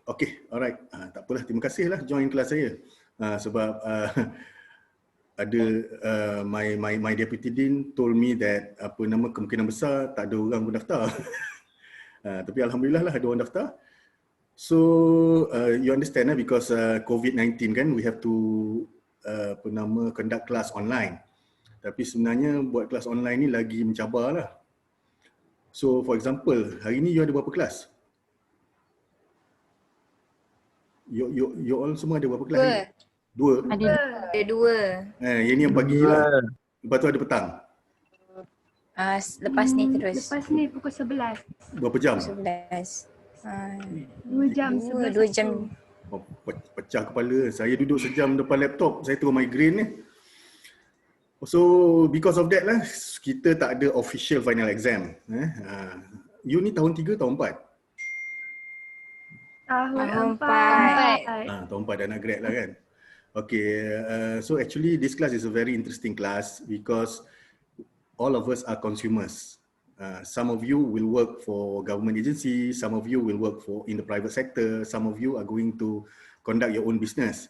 Okay, alright. Tak apalah, terima kasih lah join kelas saya. Sebab ada my deputy dean told me that kemungkinan besar tak ada orang pun daftar. Tapi alhamdulillah lah ada orang daftar. So you understand because COVID-19 kan, we have to conduct class online. Tapi sebenarnya buat kelas online ni lagi mencabar lah. So for example, hari ni you ada berapa kelas? You all semua ada berapa kelas? Dua. Ada dua. Yang ni yang pagi lah. Lepas tu ada petang. Lepas ni terus. Lepas ni pukul 11. Berapa jam? 11. 2 jam, 11. 2 jam. Pecah kepala. Saya duduk sejam depan laptop, saya terus migraine ni. So because of that lah, kita tak ada official final exam. You ni tahun 3, tahun 4? Tahun 4. Tahun 4 dah nak grad lah kan. Okay, so actually this class is a very interesting class because all of us are consumers. Some of you will work for government agency, some of you will work in the private sector, some of you are going to conduct your own business.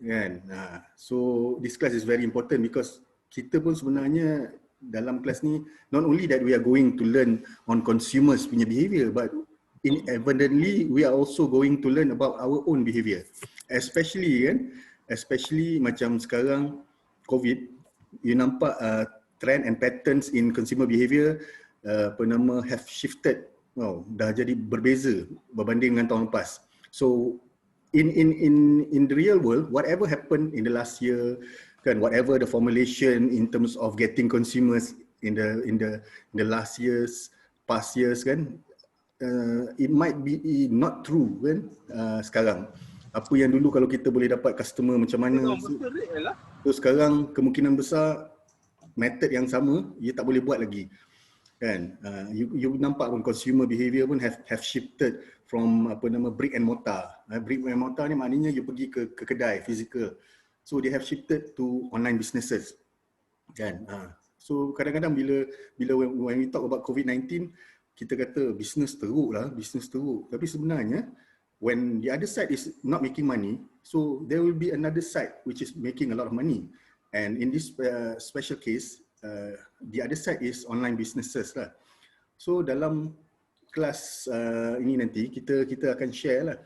Kan? So this class is very important because kita pun sebenarnya dalam kelas ni not only that we are going to learn on consumers punya behavior, but evidently we are also going to learn about our own behavior. Especially macam sekarang COVID, you nampak trend and patterns in consumer behavior have shifted. Dah jadi berbeza berbanding dengan tahun lepas. So in the real world, whatever happened in the last year, kan, whatever the formulation in terms of getting consumers in the last years, past years, kan, it might be not true kan sekarang. Apa yang dulu kalau kita boleh dapat customer macam mana, so sekarang kemungkinan besar method yang sama you tak boleh buat lagi. Kan, you nampak pun consumer behavior pun have shifted from brick and mortar. Brick and mortar ni maknanya you pergi ke kedai physical. So they have shifted to online businesses. Kan, so kadang-kadang bila when we talk about COVID-19, kita kata business teruk. Tapi sebenarnya when the other side is not making money, so there will be another side which is making a lot of money. And in this special case, the other side is online businesses lah. So dalam kelas ini nanti kita akan share lah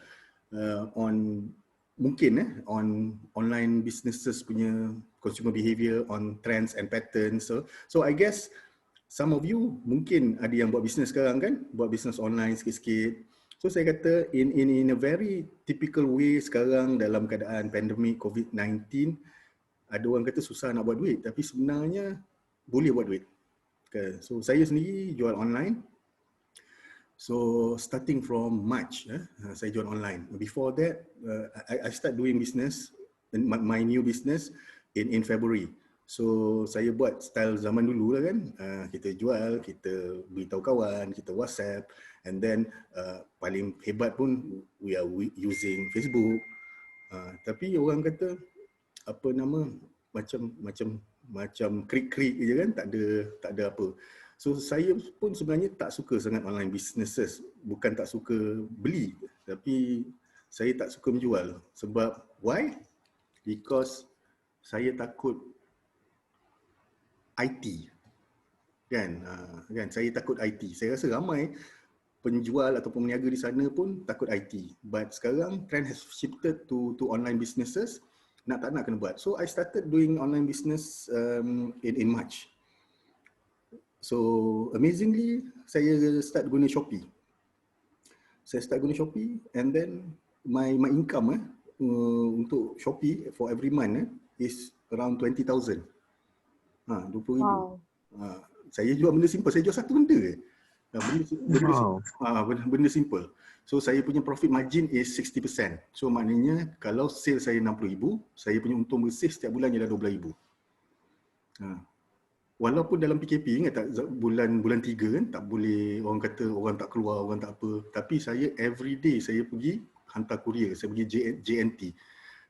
on online businesses punya consumer behavior, on trends and patterns. So I guess some of you mungkin ada yang buat bisnes sekarang kan, buat bisnes online sikit-sikit. So saya kata in a very typical way sekarang dalam keadaan pandemik COVID-19, ada orang kata susah nak buat duit, tapi sebenarnya boleh buat duit. Okay. So saya sendiri jual online. So starting from March, saya jual online. Before that, I start doing business, my new business in February. So saya buat style zaman dulu lah kan. Kita jual, kita beritahu kawan, kita WhatsApp, and then paling hebat pun we are using Facebook. Tapi orang kata macam krik-krik je kan, tak ada apa. So saya pun sebenarnya tak suka sangat online businesses. Bukan tak suka beli, tapi saya tak suka menjual. Sebab why? Because saya takut IT. Kan? Saya takut IT. Saya rasa ramai penjual ataupun peniaga di sana pun takut IT. But sekarang trend has shifted to online businesses. Nak tak nak kena buat. So I started doing online business in March. So amazingly, saya start guna Shopee. And then my income untuk Shopee for every month is around 20,000. 20,000. Wow. Saya jual benda simple, saya jual satu benda je. Benda simple. So saya punya profit margin is 60%. So maknanya kalau sale saya 60,000, saya punya untung bersih setiap bulan ialah 12,000. Walaupun dalam PKP, ingat tak bulan 3 kan, tak boleh, orang kata orang tak keluar, orang tak apa. Tapi saya every day saya pergi hantar courier, saya pergi JNT.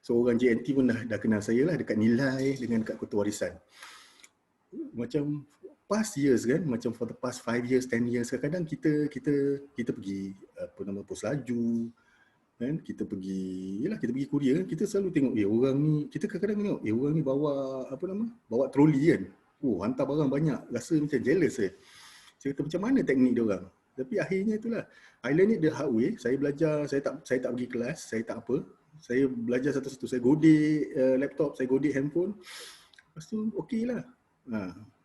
So orang JNT pun dah kenal saya lah dekat Nilai dengan dekat Kota Warisan. Macam past years kan, macam for the past 5 years, 10 years, kadang-kadang kita pergi Pos Laju, Kan kita pergi, yalah kita pergi Korea kan, kita selalu tengok orang ni, kita kadang-kadang tengok orang ni bawa apa nama, bawa troli kan. Oh, hantar barang banyak, rasa macam jealous saya. Saya kata macam mana teknik dia orang. Tapi akhirnya itulah, I learn it the hard way. Saya belajar, saya tak pergi kelas, saya tak apa. Saya belajar satu-satu, saya godek laptop, saya godek handphone. Lepas tu okey lah.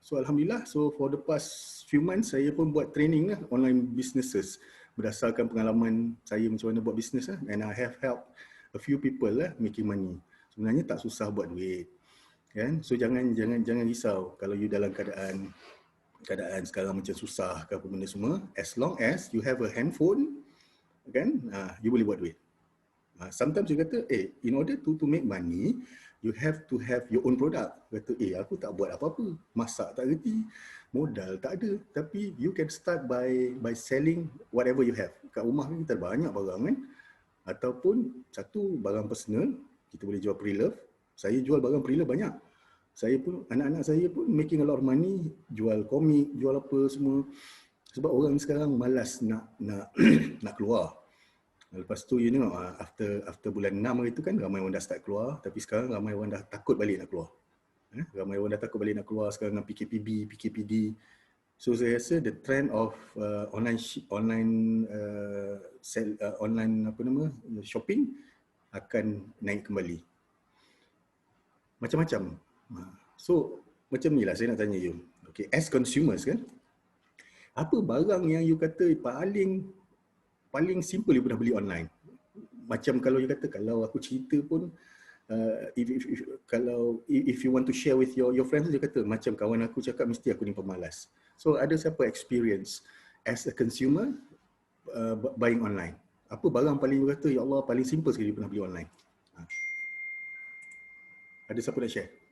So alhamdulillah, so for the past few months saya pun buat training lah online businesses berdasarkan pengalaman saya macam mana buat bisnes lah, and I have helped a few people lah making money. Sebenarnya tak susah buat duit, kan? So jangan risau kalau you dalam keadaan sekarang macam susah ke apa benda semua. As long as you have a handphone, kan, you boleh buat duit. Sometimes you kata, in order to make money, you have to have your own product. Kata, aku tak buat apa-apa, masak tak reti, modal tak ada. Tapi you can start by selling whatever you have. Kat rumah kita ada banyak barang kan. Ataupun satu barang personal, kita boleh jual pre-love. Saya jual barang pre-love banyak. Saya pun, anak-anak saya pun making a lot of money, jual komik, jual apa semua. Sebab orang sekarang malas nak keluar. Lepas tu you tengok after bulan 6 hari tu kan ramai orang dah start keluar, tapi sekarang ramai orang dah takut balik nak keluar. Ramai orang dah takut balik nak keluar sekarang dengan PKPB, PKPD. So saya rasa the trend of online shopping akan naik kembali. Macam-macam. So macam ni lah saya nak tanya you. Okay, as consumers kan, apa barang yang you kata paling simple you pernah beli online? Macam kalau you kata, kalau aku cerita pun, if you want to share with your friends, dia kata macam kawan aku cakap mesti aku ni pemalas. So ada siapa experience as a consumer buying online? Apa barang paling you kata, ya Allah, paling simple sekali you pernah beli online? Ada siapa nak share?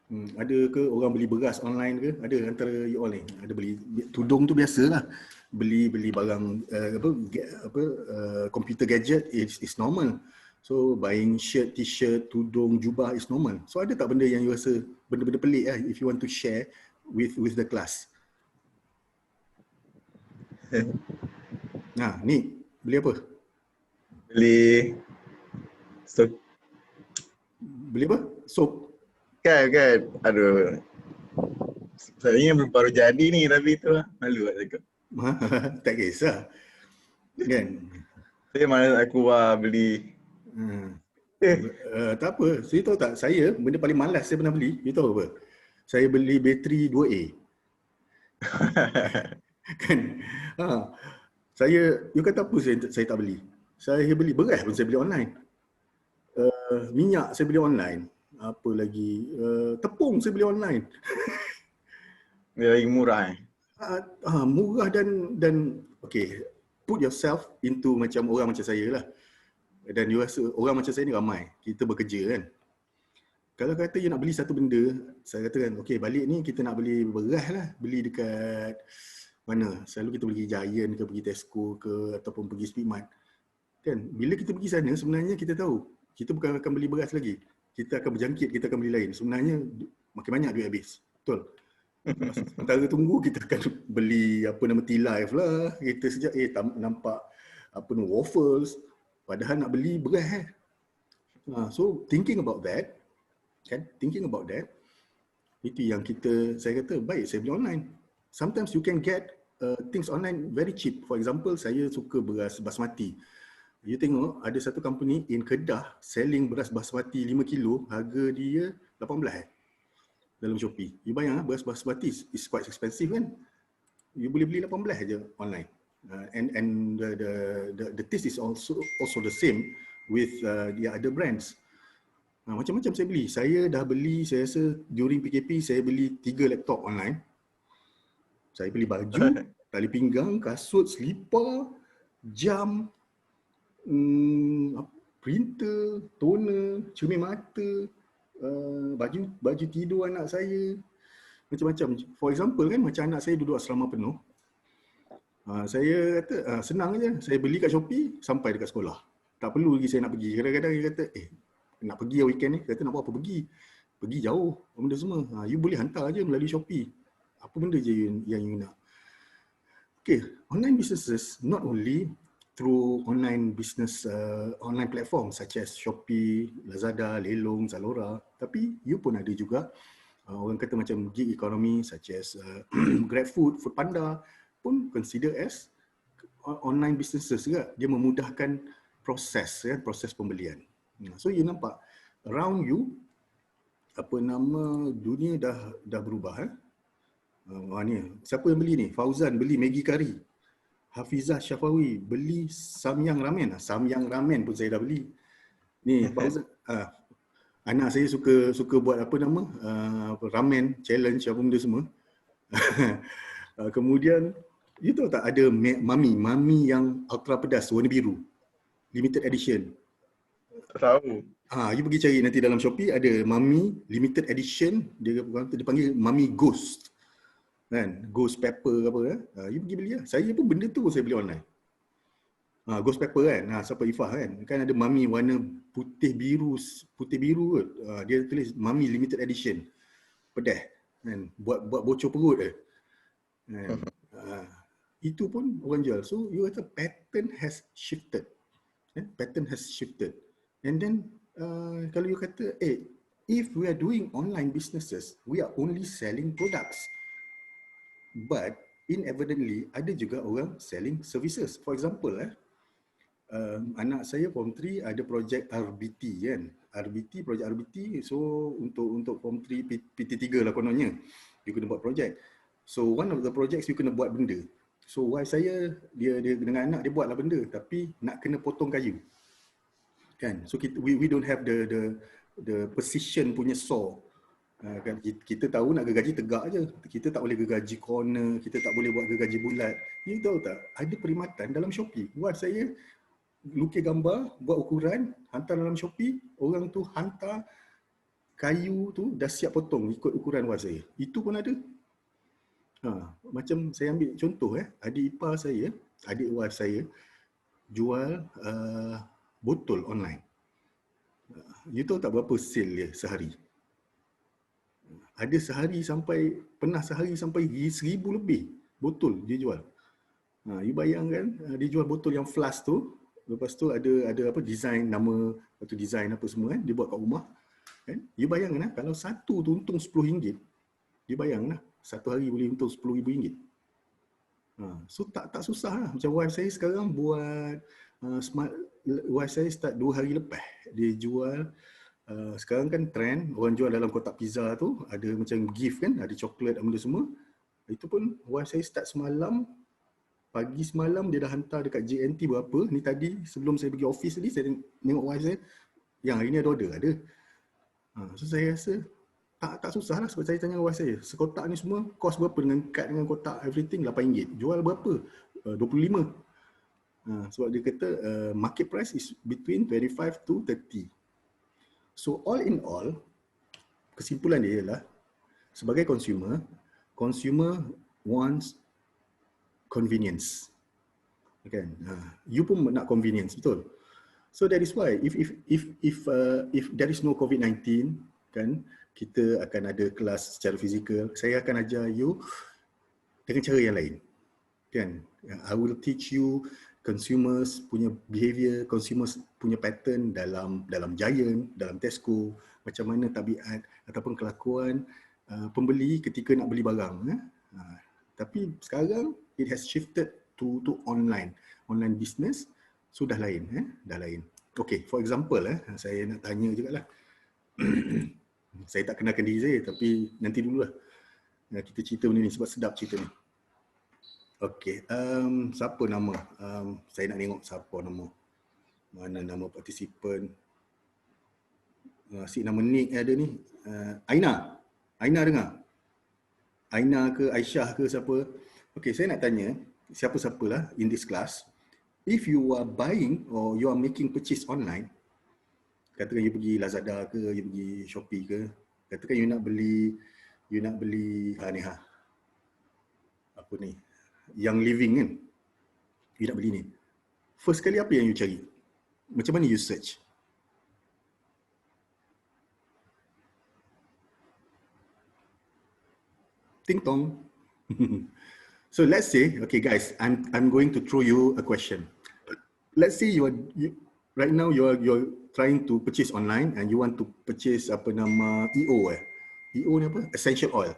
Ada ke orang beli beras online ke? Ada antara you all ni? Ada beli tudung tu biasalah. Beli barang computer gadget is normal. So buying shirt, t-shirt, tudung, jubah is normal. So ada tak benda yang you rasa benda-benda pelik lah if you want to share with the class? Ni beli apa? Beli soap. Beli apa? Soap. Kan. Aduh. Saya baru jadi ni tapi tu lah. Malu nak cakap. Tak kisah. Kan? Saya malas aku beli. Tak apa. Saya tahu tak, saya benda paling malas saya pernah beli, you tahu apa? Saya beli bateri 2A. Kan? You kata apa saya tak beli? Saya beli beras pun saya beli online. Minyak saya beli online. Apa lagi? Tepung saya beli online. Dia lagi murah murah dan okay, put yourself into macam orang macam saya lah. Dan you rasa orang macam saya ni ramai. Kita bekerja kan. Kalau kata you nak beli satu benda, saya kata kan, okay, balik ni kita nak beli beras lah. Beli dekat mana? Selalu kita pergi Giant ke, pergi Tesco ke, ataupun pergi Speedmart. Kan? Bila kita pergi sana, sebenarnya kita tahu, kita bukan akan beli beras lagi. Kita akan berjangkit, kita akan beli lain. Sebenarnya makin banyak duit habis. Betul? Sementara tunggu kita akan beli tea life lah. Kita sejak nampak waffles. Padahal nak beli beras So thinking about that, itu yang saya kata baik saya beli online. Sometimes you can get things online very cheap. For example, saya suka beras basmati. You tengok ada satu company in Kedah selling beras basmati 5 kilo, harga dia 18 dalam Shopee. You bayang beras basmati is quite expensive kan? You boleh beli 18 je online. And the taste is also the same with the other brands. Macam-macam saya beli. Saya dah beli, saya rasa during PKP saya beli 3 laptop online. Saya beli baju, tali pinggang, kasut, selipar, jam, printer, toner, cermin mata, baju tidur anak saya, macam-macam. For example kan, macam anak saya duduk asrama penuh, saya kata senang je, saya beli kat Shopee sampai dekat sekolah. Tak perlu lagi saya nak pergi. Kadang-kadang dia kata nak pergi weekend ni, kata nak buat apa, pergi jauh benda semua. You boleh hantar je melalui Shopee. Apa benda je yang you nak. Okay, online businesses not only through online business, online platform such as Shopee, Lazada, Lelong, Zalora, tapi you pun ada juga orang kata macam gig economy such as GrabFood, Foodpanda pun consider as online businesses juga. Dia memudahkan proses proses pembelian. So you nampak around you dunia dah berubah. Ni siapa yang beli ni? Fauzan beli Maggi Curry. Hafizah Syafawi beli Samyang Ramen. Samyang Ramen pun saya dah beli. Ni Fauzan anak saya suka buat ramen challenge apa benda semua. Kemudian you tahu tak ada mami yang ultra pedas warna biru limited edition. Tahu. You pergi cari nanti dalam Shopee ada mami limited edition, dia panggil mami ghost. Kan, ghost pepper ke apa you pergi beli lah. Saya pun benda tu saya beli online. Ghost pepper kan, siapa Ifah kan ada mami warna putih biru kot. Dia tulis mami limited edition. Pedas kan, buat bocor perut kan. Itu pun orang jual. So you kata pattern has shifted. Pattern has shifted. And then kalau you kata if we are doing online businesses, we are only selling products. But inevitably ada juga orang selling services. For example anak saya form 3 ada projek RBT kan. Projek RBT, so untuk form 3 PT3 lah kononnya. You kena buat projek. So one of the projects you kena buat benda. So wife saya dia dengan anak dia buatlah benda tapi nak kena potong kayu. Kan? So we don't have the precision punya saw. Kan kita tahu nak gergaji tegak je. Kita tak boleh gergaji corner, kita tak boleh buat gergaji bulat. You tahu tak? Ada perkhidmatan dalam Shopee. Wife saya lukis gambar, buat ukuran, hantar dalam Shopee, orang tu hantar kayu tu dah siap potong ikut ukuran wife saya. Itu pun ada. Macam saya ambil contoh adik ipar saya, adik wife saya jual botol online. You tahu tak berapa sale dia sehari? Ada pernah sehari sampai 1,000 lebih botol dia jual. You bayangkan dia jual botol yang flask tu, lepas tu ada design nama, atau design apa semua dia buat kat rumah. Kan? You bayangkan kalau satu tu untung RM10. You bayangkan satu hari boleh untung RM10,000. So tak susah lah. Macam wife saya sekarang buat wife saya start 2 hari lepas dia jual. Sekarang kan trend orang jual dalam kotak pizza tu ada macam gift kan, ada coklat dan benda semua. Itu pun wife saya start pagi semalam dia dah hantar dekat JNT berapa. Ni tadi sebelum saya pergi office tadi saya tengok wife saya yang hari ni ada order ada. So saya rasa tak susah lah sebab saya tanya wife saya, sekotak ni semua kos berapa dengan kad dengan kotak everything RM8. Jual berapa? 25. Sebab dia kata market price is between 25 to 30. So all in all, kesimpulan dia ialah sebagai consumer wants convenience. Kan? You pun nak convenience, betul? So that is why if there is no COVID-19 kan, kita akan ada kelas secara fizikal. Saya akan ajar you dengan cara yang lain. Kan? I will teach you consumers punya behavior, consumers punya pattern dalam Giant, dalam Tesco, macam mana tabiat ataupun kelakuan pembeli ketika nak beli barang. Tapi sekarang it has shifted to online business, sudah lain. Dah lain. Okay, for example saya nak tanya jugalah. Saya tak kenalkan diri saya tapi nanti dululah kita cerita benda ni sebab sedap cerita ni. Okey, siapa nama? Saya nak tengok siapa nama. Mana nama partisipan? Si nama Nick ada ni. Aina. Aina dengar? Aina ke Aisyah ke siapa? Okey, saya nak tanya siapa-siapalah in this class. If you are buying or you are making purchase online, katakan you pergi Lazada ke, you pergi Shopee ke, katakan you nak beli apa ni? Young Living kan, you nak beli ni. First kali apa yang you cari? Macam mana you search? Ting tong. So let's say, okay guys, I'm going to throw you a question. Let's say right now you're trying to purchase online and you want to purchase apa nama EO EO ni apa? Essential oil.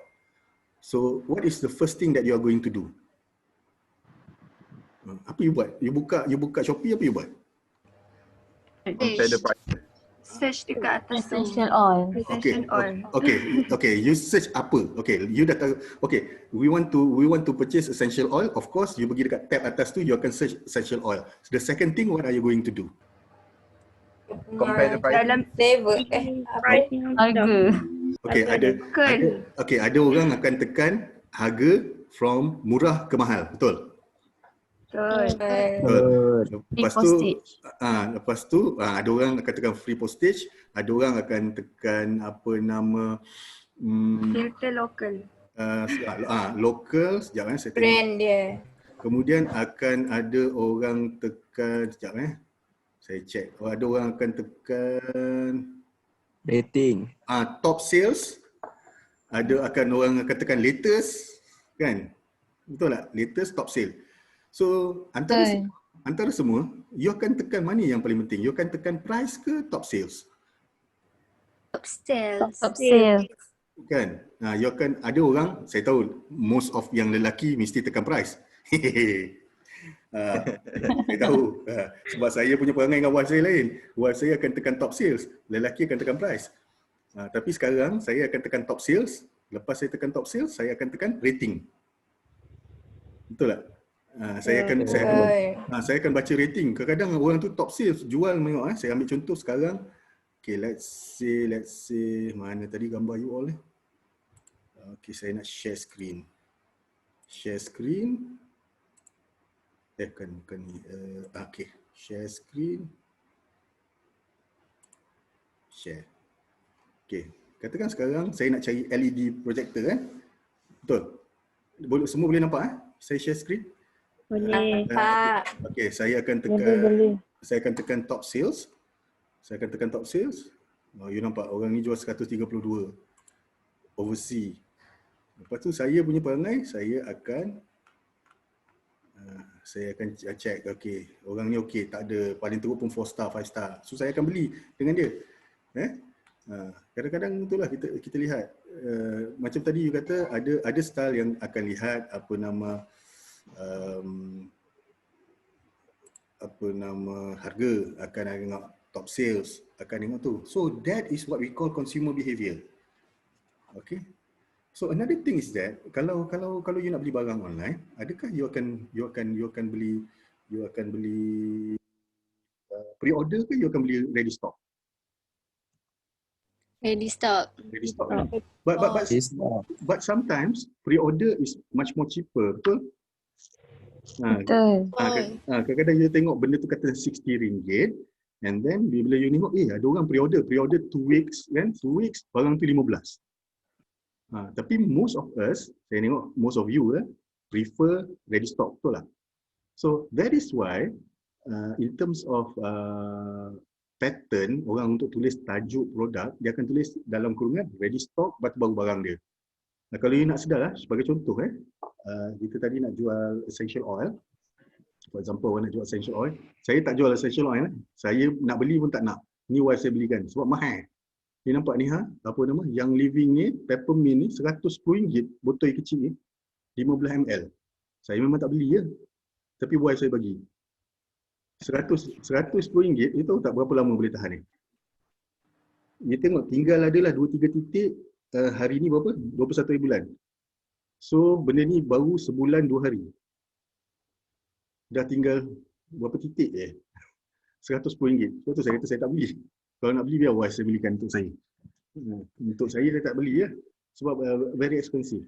So what is the first thing that you are going to do? Apa you buat? You buka Shopee, apa you buat? Compare the price. Search dekat atas tu. Essential oil. Essential oil. Okay, you search apa? Okay, you dah tahu. Okay, we want to purchase essential oil. Of course, you pergi dekat tab atas tu, you akan search essential oil. So the second thing, what are you going to do? Compare the price. Dalam Flavor. Harga. Okay, ada orang akan tekan harga from murah ke mahal, betul? betul. Lepas tu ada orang akan tekan free postage, ada orang akan tekan apa nama Filter local. local, sekejap saya tengok. Brand dia. Kemudian akan ada orang tekan, sekejap saya check. Ada orang akan tekan Rating. top sales. Orang akan tekan latest, kan? Betul tak? Latest top sale. So antara semua, you akan tekan mana yang paling penting? You akan tekan price ke top sales? Top sales. Top sale. Kan? You akan, ada orang, saya tahu most of yang lelaki mesti tekan price. Saya tahu. Sebab saya punya perangai dengan wife saya lain. Wife saya akan tekan top sales, lelaki akan tekan price. Tapi sekarang saya akan tekan top sales. Lepas saya tekan top sales, saya akan tekan rating. Betul tak? Saya akan baca rating. Kadang-kadang orang tu top sales jual tengok. Saya ambil contoh sekarang. Okay, let's say mana tadi gambar you all ni? Okay, saya nak share screen. Share screen. Bukan ni. Okay, share screen. Share. Okay, katakan sekarang saya nak cari LED projector kan? Betul? Semua boleh nampak saya share screen? Boleh. Okay, saya akan tekan top sales. Saya akan tekan top sales. You nampak orang ni jual 132 overseas. Lepas tu saya punya perangai, saya akan check, okay, orang ni okay, tak ada, paling teruk pun 4 star, 5 star. So saya akan beli dengan dia. Kadang-kadang itulah kita lihat. Macam tadi you kata ada style yang akan lihat apa nama harga, akan tengok top sales, akan tengok tu. So that is what we call consumer behavior. Okay. So another thing is that kalau you nak beli barang online, adakah you akan beli pre-order ke you akan beli ready stock? Ready stock. Ready stock. But sometimes pre-order is much more cheaper, betul? Betul. Kadang-kadang you tengok benda tu kata RM60 and then bila you tengok ada orang pre-order 2 weeks kan, 2 weeks barang tu 15. Tapi most of us, saya tengok most of you prefer ready stock, betul lah. So that is why in terms of pattern, orang untuk tulis tajuk produk, dia akan tulis dalam kurungan ready stock, baru barang dia. Kalau you nak sedar sebagai contoh kita tadi nak jual essential oil. For example, orang nak jual essential oil. Saya tak jual essential oil. Saya nak beli pun tak nak. Ni wife saya belikan sebab mahal. Ni nampak ni apa nama? Yang living ni, peppermint ni RM110 botol kecil ni. 15 ml. Saya memang tak beli Tapi wife saya bagi. RM110 you tahu tak berapa lama boleh tahan ni? You tengok tinggal adalah 2-3 titik. Hari ni berapa? 21 hari bulan. So benda ni baru sebulan 2 hari. Dah tinggal berapa titik RM110. Sebab tu saya kata saya tak beli. Kalau nak beli biar wife saya belikan untuk saya. Untuk saya tak beli sebab very expensive.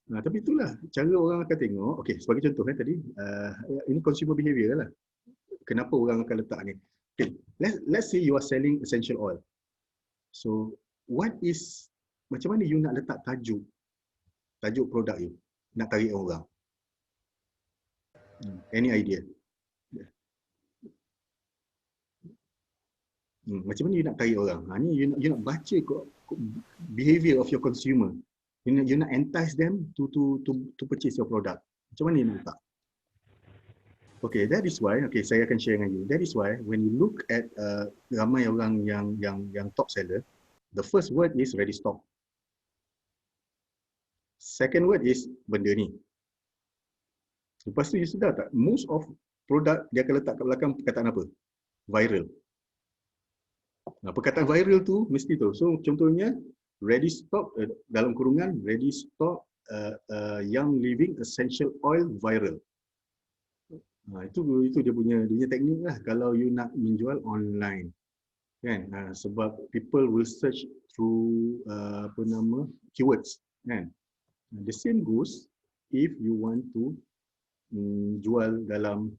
Tapi itulah cara orang akan tengok. Okay, sebagai contoh tadi ini consumer behavior lah. Kenapa orang akan letak ni? Okay, let's say you are selling essential oil. So macam mana you nak letak tajuk produk you nak tarik orang? Any idea? Macam mana you nak tarik orang? Ni you nak baca behavior of your consumer. You nak entice them to purchase your product. Macam mana nak letak? Okay, that is why, okay, saya akan share dengan you. That is why when you look at ramai orang yang top seller, the first word is ready stock. Second word is benda ni. Lepas tu you sedar tak? Most of produk dia akan letak kat belakang perkataan apa? Viral. Perkataan viral tu mesti tu. So contohnya ready stock dalam kurungan ready stock Young Living Essential Oil Viral. Itu dia punya teknik lah kalau you nak menjual online. Kan? Sebab people will search through keywords. Kan? The same goes if you want to jual dalam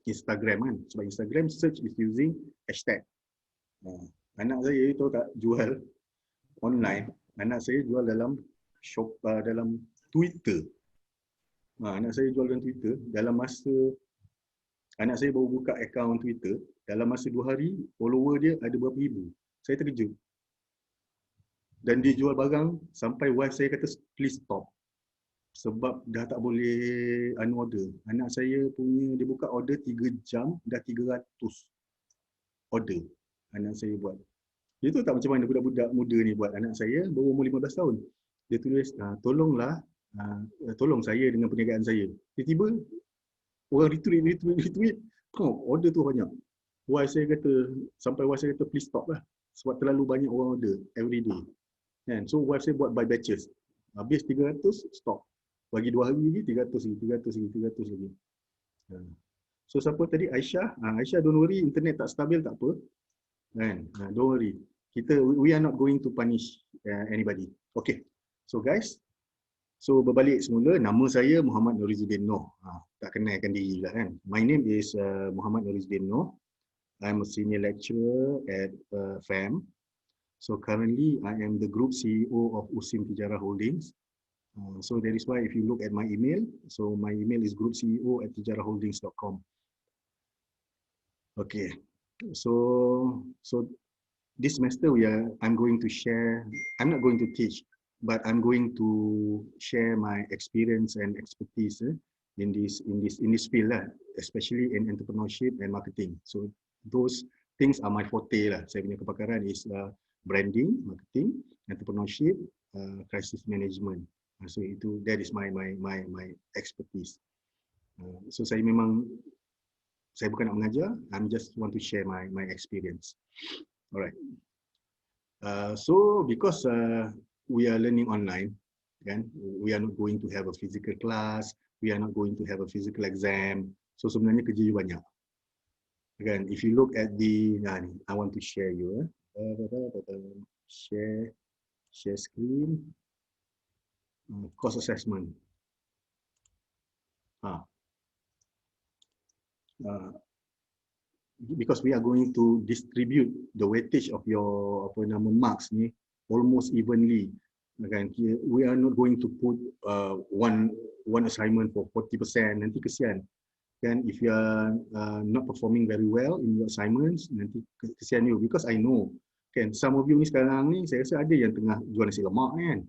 Instagram kan. Sebab Instagram search is using hashtag. Anak saya tahu tak jual online, anak saya jual dalam dalam Twitter. Anak saya jual dalam Twitter dalam masa anak saya baru buka akaun Twitter, dalam masa 2 hari follower dia ada berapa ribu. Saya terkejut. Dan dia jual barang sampai wife saya kata please stop. Sebab dah tak boleh order. Anak saya punya dia buka order 3 jam dah 300 order anak saya buat. Dia tahu tak macam mana budak-budak muda ni buat. Anak saya baru umur 15 tahun. Dia tulis tolonglah tolong saya dengan perniagaan saya. Tiba-tiba orang retweet. Order tu banyak. Wife saya kata sampai wife saya kata please stop lah. Sebab terlalu banyak orang order every day. Kan? So wife saya buat by batches. Habis 300 stop. Bagi 2 hari lagi 300 lagi. So siapa tadi? Aisyah. Aisyah don't worry, internet tak stabil tak apa. Kan? Don't worry. We are not going to punish anybody. Okay. So guys, so berbalik semula, nama saya Muhammad Nurizuddin Noh. Tak kenalkan diri lah kan. My name is Muhammad Nurizuddin Noh. I'm a senior lecturer at FAM. So currently I am the group CEO of Usim Tijarah Holdings. So that is why if you look at my email, so my email is groupceo@tijarahholdings.com. Okay, so this semester I'm going to share. I'm not going to teach, but I'm going to share my experience and expertise in this field especially in entrepreneurship and marketing. So those things are my forte lah. Saya punya kepakaran is branding, marketing, entrepreneurship, crisis management. So that is my expertise. So saya bukan nak mengajar, I'm just want to share my experience. Alright. So because we are learning online, kan, we are not going to have a physical class, we are not going to have a physical exam. So sebenarnya kerja you banyak. Kan, if you look at I want to share you. Share screen. Cost assessment. Because we are going to distribute the weightage of your marks ni almost evenly. Kan? We are not going to put one assignment for 40%. Nanti kesian. Kan, if you are not performing very well in your assignments, nanti kesian you. Because I know, kan, some of you ni sekarang ni saya rasa ada yang tengah jual nasi lemak kan.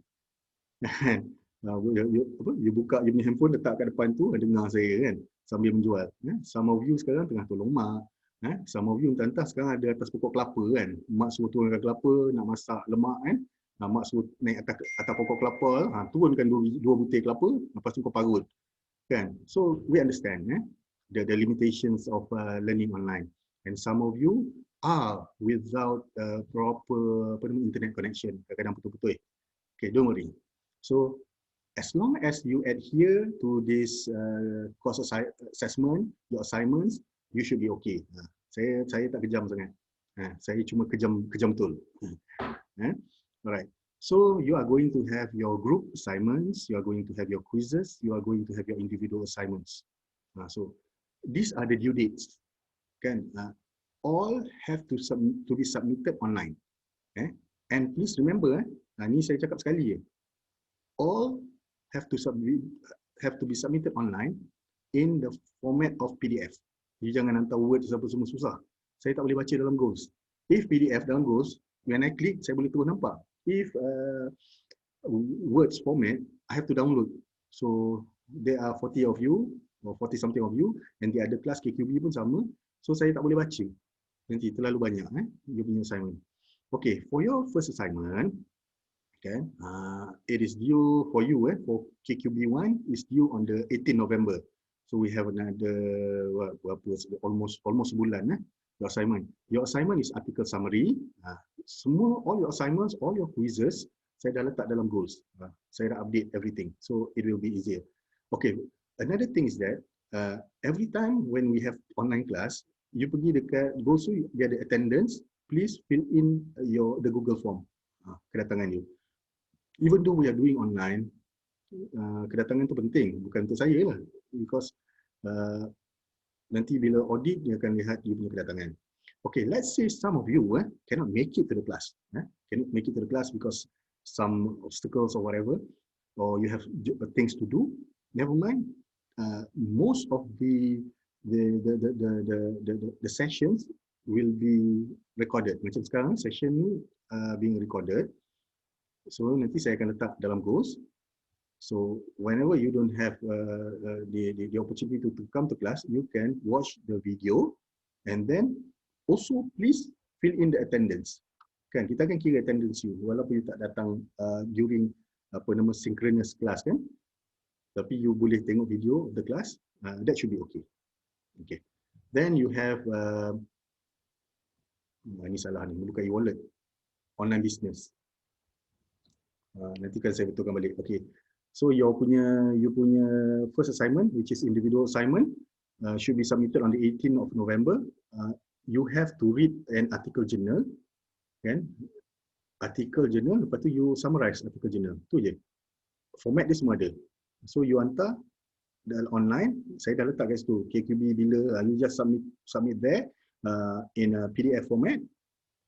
You buka you punya handphone letak kat depan tu, dengar saya kan sambil menjual. Some of you sekarang tengah tolong mak. Some of you entah sekarang ada atas pokok kelapa kan. Mak suruh turunkan kelapa nak masak lemak kan. Mak suruh naik atas pokok kelapa, turunkan dua butir kelapa, lepas tu kau parut. Kan? So we understand the limitations of learning online. And some of you are without proper internet connection. Kadang-kadang putus-putus. Okay, don't worry. So as long as you adhere to this course assessment, your assignments, you should be okay. Saya tak kejam sangat. Saya cuma kejam betul. Alright. So you are going to have your group assignments, you are going to have your quizzes, you are going to have your individual assignments. So these are the due dates. Kan? All have to be submitted online. And please remember, ni saya cakap sekali je. All have to be submitted online in the format of PDF. Jadi jangan hantar Word apa semua susah. Saya tak boleh baca dalam Ghost. If PDF dalam Ghost, when I click, saya boleh terus nampak. If Words format, I have to download. So there are 40 of you or 40 something of you, and the other class KQB pun sama. So saya tak boleh baca. Nanti terlalu banyak you punya assignment. Okay, for your first assignment, okay, it is due for you for KQB1 is due on the 18 November. So we have another almost sebulan your assignment. Your assignment is article summary. Semua all your assignments, all your quizzes saya dah letak dalam goals. Saya dah update everything. So it will be easier. Okay, another thing is that every time when we have online class, you pergi dekat goals tu dia ada attendance, please fill in the Google form. Kedatangan you. Even though we are doing online, kedatangan tu penting, bukan untuk saya lah. Because nanti bila audit dia akan lihat you punya kedatangan. Okay, let's say some of you cannot make it to the class. Cannot make it to the class because some obstacles or whatever, or you have things to do. Never mind. Most of the sessions will be recorded. Macam sekarang session ni being recorded. So nanti saya akan letak dalam goals. So whenever you don't have the opportunity to come to class, you can watch the video, and then also please fill in the attendance. Kan kita akan kira attendance you walaupun you tak datang during synchronous class kan, tapi you boleh tengok video of the class, that should be okay. Okay, then you have ini salah ni, bukan e-wallet, online business. Nanti kan saya betulkan balik. Okay, so you punya first assignment, which is individual assignment, should be submitted on the 18th of November. You have to read an article journal, kan? Article journal, lepas tu you summarize article journal. Tu je. Format dia semua ada. So you hantar online, saya dah letak kat situ. KQB bila, you just submit there in a PDF format.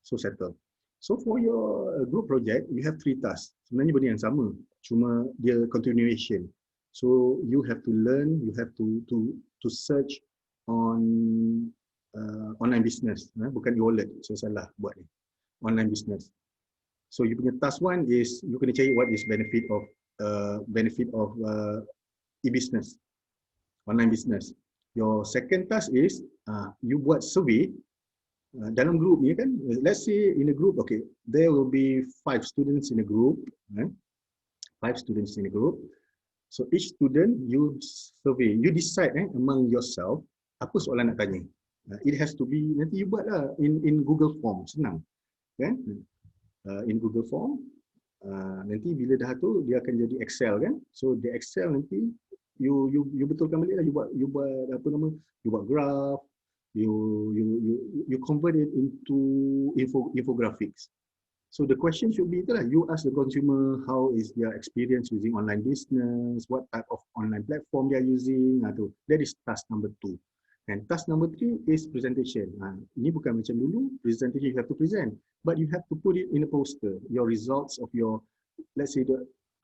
So settle. So for your group project, you have 3 tasks. Sebenarnya benda yang sama, cuma dia continuation. So you have to learn, you have to search on online business. Bukan e-wallet, saya salah buat ni. Online business. So you punya task 1 is you kena cari what is benefit of e-business, online business. Your second task is you buat survey dalam group ni kan. Let's say in a group, okay, there will be 5 students in a group, 5 students in a group. So each student you survey, you decide among yourself apa soalan nak tanya. It has to be, nanti you buat lah in Google Form, senang kan. In Google Form, nanti bila dah tu dia akan jadi Excel kan. So the Excel nanti you betulkan balik lah, you buat you buat graph, you convert it into infographics. So the question should be itulah, you ask the consumer how is their experience using online business, what type of online platform they are using. That is task number 2. And task number 3 is presentation. Ini bukan macam dulu, presentation you have to present, but you have to put it in a poster. Your results of your, let's say,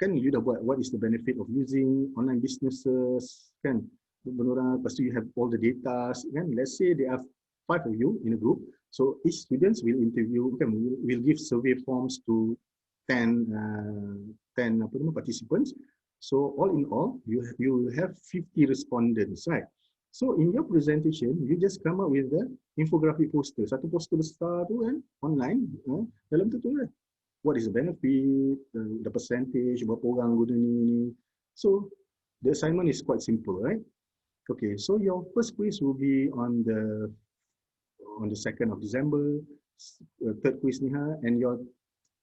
kan you dah buat what is the benefit of using online businesses, kan? Lepas tu you have all the data, kan? Let's say there are 5 of you in a group, so each students will interview, kan? Will give survey forms to 10 participants. So all in all, you have 50 respondents, right? So in your presentation, you just come up with the infographic poster. Satu poster besar tu kan, online. Dalam tu kan, what is the benefit, the percentage, berapa orang guna ni. So the assignment is quite simple, right? Okay, so your first quiz will be on the 2nd of December. Third quiz ni and your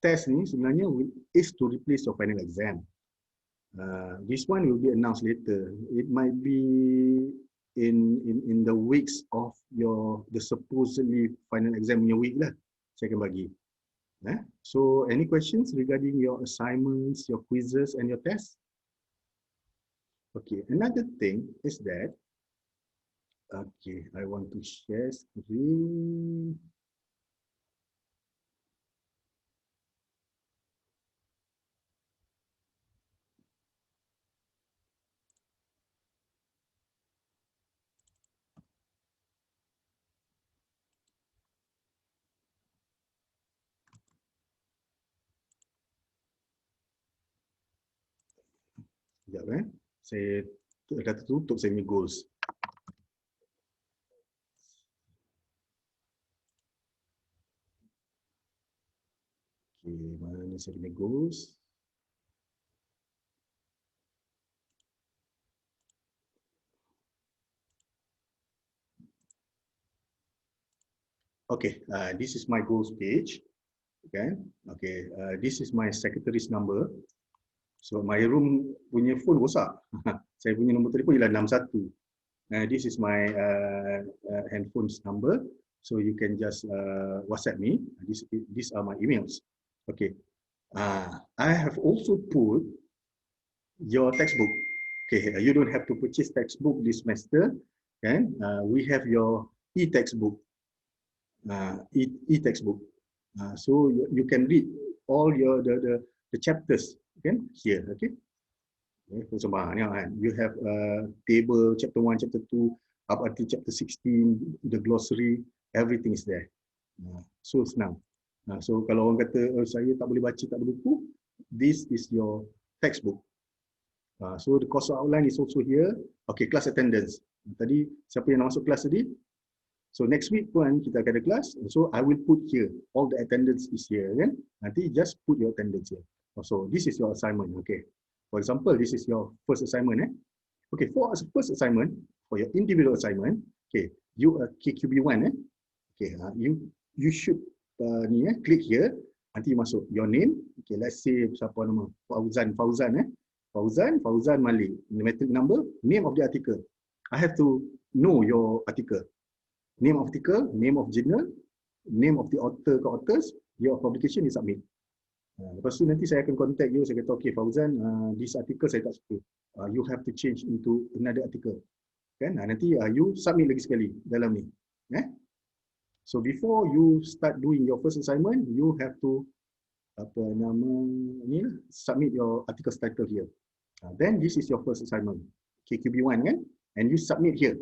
test ni sebenarnya is to replace your final exam. This one will be announced later. It might be in the weeks of the supposedly final exam punya week lah, saya akan bagi. So any questions regarding your assignments, your quizzes and your tests? Okay, another thing is that, okay, I want to share screen. Sekejap Saya dah tertutup saya punya goals. Okay, mana saya punya goals? Okay, this is my goals page. Okay, this is my secretary's number. So my room punya phone rosak. Saya punya nombor telefon ialah 61. This is my handphone's number. So you can just WhatsApp me. These are my emails. Okay. I have also put your textbook. Okay, you don't have to purchase textbook this semester. And we have your e-textbook. E-textbook. So you can read all your the chapters here. Okay. You have table chapter 1, chapter 2, up until chapter 16, the glossary, everything is there. So senang. So kalau orang kata saya tak boleh baca, tak ada buku, this is your textbook. So the course outline is also here. Okay, class attendance. Tadi siapa yang nak masuk kelas tadi? So next week pun kita akan ada kelas. So I will put here all the attendance is here kan. Nanti just put your attendance here. So this is your assignment. Okay. For example, this is your first assignment. Okay, for first assignment, for your individual assignment, okay, you are KQB1. Okay, you should click here. Nanti masuk your name. Okay, let's say siapa nama? Fauzan Malik. Matric number, name of the article. I have to know your article. Name of article, name of journal, name of the author ke authors, your publication is submit. Lepas tu nanti saya akan contact you, saya kata okay Fauzan, this article saya tak suka. You have to change into another article. Kan? Nanti you submit lagi sekali dalam ni. So before you start doing your first assignment, you have to submit your article's title here. Then this is your first assignment, KQB1 kan? And you submit here.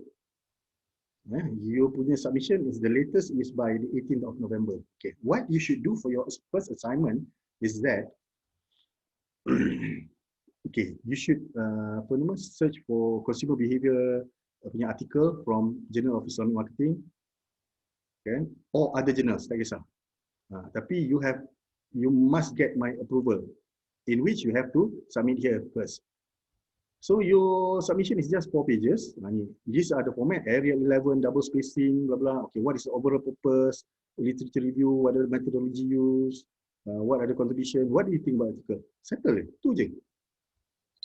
Your punya submission is the latest is by the 18th of November. Okay, what you should do for your first assignment is that okay, you should search for consumer behavior punya article from Journal of Islamic Marketing, okay, or other journals, tak kisah. Tapi you must get my approval, in which you have to submit here first. So your submission is just 4 pages. These are the format: area 11, double spacing, blah blah. Okay, what is the overall purpose? Literature review, what are the methodology used? What are the contribution? What do you think about article? Settle. Tu je.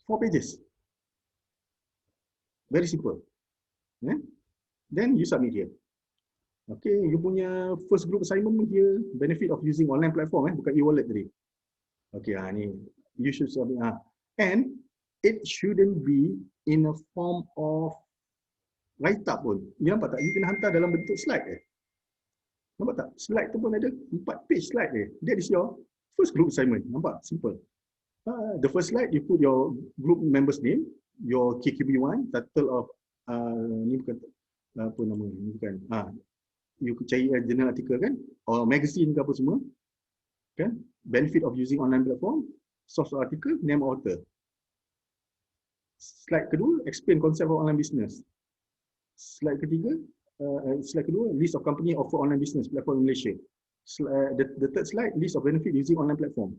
4 pages. Very simple. Then you submit here. Okay, you punya first group assignment here, benefit of using online platform, bukan e-wallet tadi. Okay, ni you should submit. And it shouldn't be in a form of write-up pun. You nampak tak? You kena hantar dalam bentuk slide. Nampak tak? Slide tu pun ada 4 page slide . That is your first group assignment. Nampak? Simple. The first slide, you put your group member's name, your KQB1, title of, ni bukan, apa nama ni, bukan. You cari journal article kan? Or magazine ke apa semua. Kan? Benefit of using online platform, source of article, name author. Slide kedua, explain concept of online business. Slide ketiga, slide kedua, list of company offer online business platform in Malaysia. The third slide, list of benefit using online platform.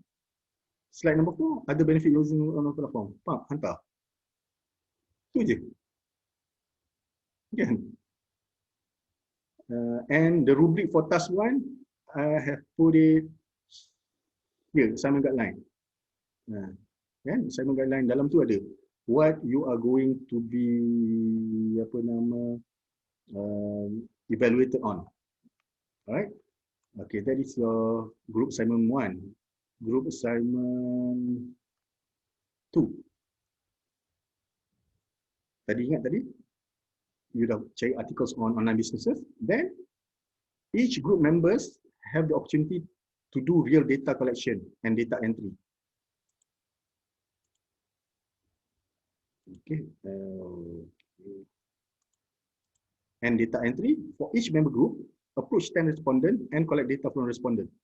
Slide number 4, other benefit using online platform. Hantar. Tu je. Kan? And the rubric for task 1, I have put it here, assignment guideline. Kan? Assignment guideline dalam tu ada what you are going to be evaluated on. Alright? Okay, that is your group assignment 1. Group assignment 2. Tadi ingat tadi? You dah cari articles on online businesses. Then, each group members have the opportunity to do real data collection and data entry. Okay. And data entry for each member group, approach 10 respondents and collect data from respondents.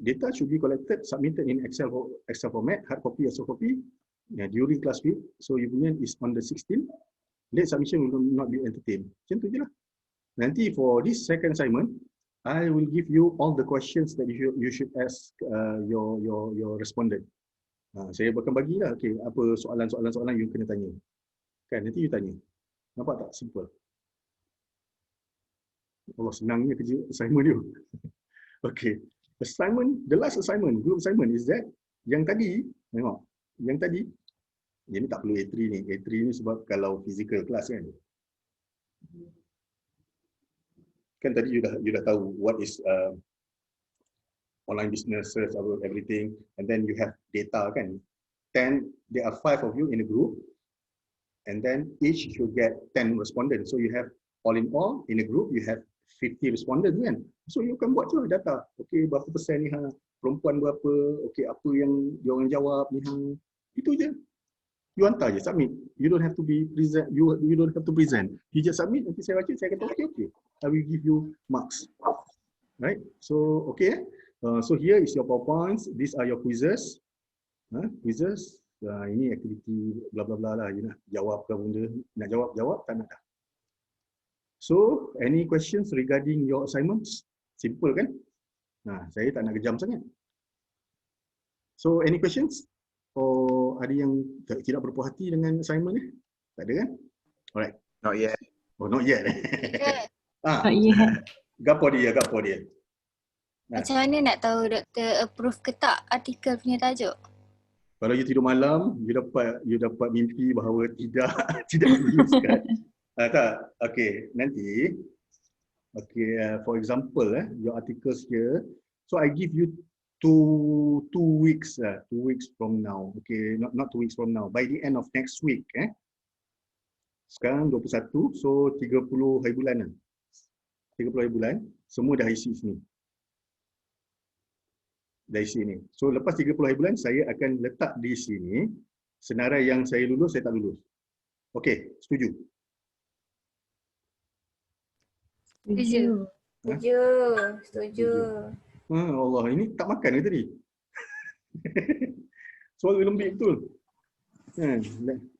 Data should be collected, submitted in Excel format, hard copy or soft copy, during class week. So you punya is on the 16th. Late submission will not be entertained. Macam tu je lah. Nanti for this second assignment, I will give you all the questions that you should ask your respondent. Saya akan bagilah, okay, apa soalan you kena tanya. Kan, nanti you tanya. Nampak tak? Simple. Allah, senangnya kerja assignment dia. Okay. Assignment, the last assignment, group assignment is that yang tadi, tengok, yang tadi, yang ni tak perlu A3 ni. A3 ni sebab kalau physical class kan. Kan tadi you dah tahu what is online businesses, everything, and then you have data kan. 10, there are 5 of you in a group, and then each should get 10 respondents. So you have all in all in a group you have 50 respondents kan. So you can buat je data. Okay, berapa persen ni perempuan berapa, okay, apa yang dia orang jawab ni itu je. You hantar je, submit. You don't have to be present. You don't have to present. You just submit. Nanti saya baca, saya kata okay. I will give you marks. Right? So okay. So here is your PowerPoints. These are your quizzes. Quizzes. Ini aktiviti bla bla bla lah. You nak jawab ke benda? Nak jawab tak nak dah. So any questions regarding your assignments? Simple kan? Saya tak nak kejam sangat. So any questions? Ada yang tidak berpuas hati dengan assignment ni? Tak ada kan? Alright. Not yet. Oh, not yet. Not yet. Gapo dia. Macam mana nak tahu doktor approve ke tak artikel punya tajuk? Kalau you tidur malam, you dapat mimpi bahawa tidak menuliskan. Tak. Okay, nanti. Okay, for example, your articles here. So I give you two weeks from now. Okay, not 2 weeks from now. By the end of next week, sekarang 21, so 30 hari bulan lah. 30 hari bulan, semua dah isi sini. Dah isi ni. So lepas 30 hari bulan, saya akan letak di sini senarai yang saya lulus, saya tak lulus. Okay, setuju? Setuju. Allah, ini tak makan ke tadi? Suara lembik betul.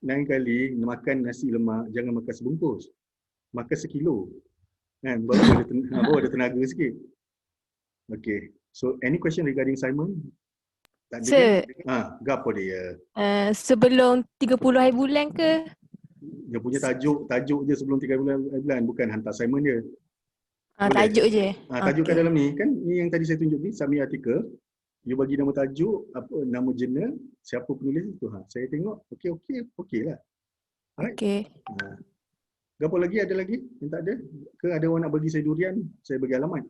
Lain kali makan nasi lemak, jangan makan sebungkus. Makan sekilo. Baru ada tenaga sikit. Okay. So any question regarding Simon? Tak ada. Sir. Gapo dia? Sebelum 30 hari bulan ke? Dia punya tajuk je sebelum 3 bulan, bukan hantar Simon dia. Tajuk je. Tajuk kat dalam ni kan, ni yang tadi saya tunjuk ni, submit artikel. You bagi nama tajuk, nama jurnal, siapa penulis itu. Saya tengok, okey lah. Alright. Okay. Gapo lagi, ada lagi yang tak ada? Ke ada orang nak bagi saya durian, saya bagi alamat.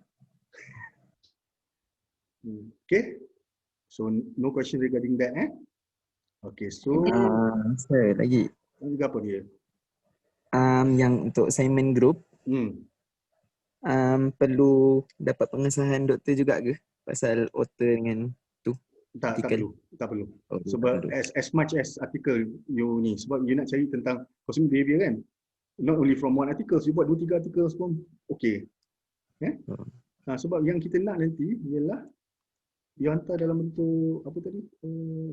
Okay. So no question regarding that Okay, so Sir, lagi. gapo dia? Yang untuk assignment group, perlu dapat pengesahan doktor juga ke? Pasal author dengan tu? Tak perlu. Oh, Sebab as much as article you ni, sebab you nak cari tentang consumer behavior kan, not only from one article, you buat 2-3 artikel pun okay. Sebab yang kita nak nanti ialah you hantar dalam bentuk apa tadi,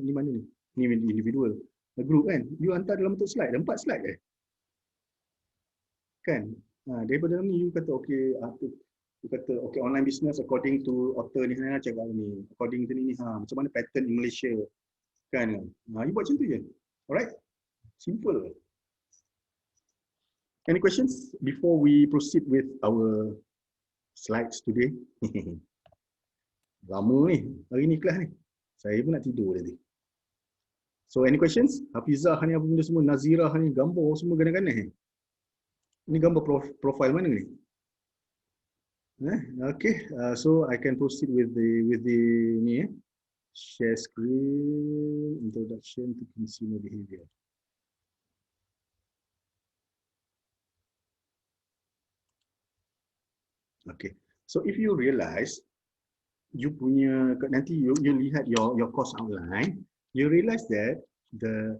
ni mana ni? Ni individual, group kan, you hantar dalam bentuk slide, 4 slide kan. Daripada dalam ni you kata okay, online business according to author ni, cakap ni according to ni macam mana pattern in Malaysia kan. You buat macam tu je. Alright, simple. Any questions before we proceed with our slides today? Lama ni hari ni kelas ni, saya pun nak tidur tadi. So any questions? Hafizah ni apa benda semua, Nazirah ni gambar semua ganas-ganas. Ini gambar profile mana ni? Okay, so I can proceed with the ni share screen, introduction to consumer behavior. Okay, so if you realize you punya nanti you lihat your course outline, you realize that the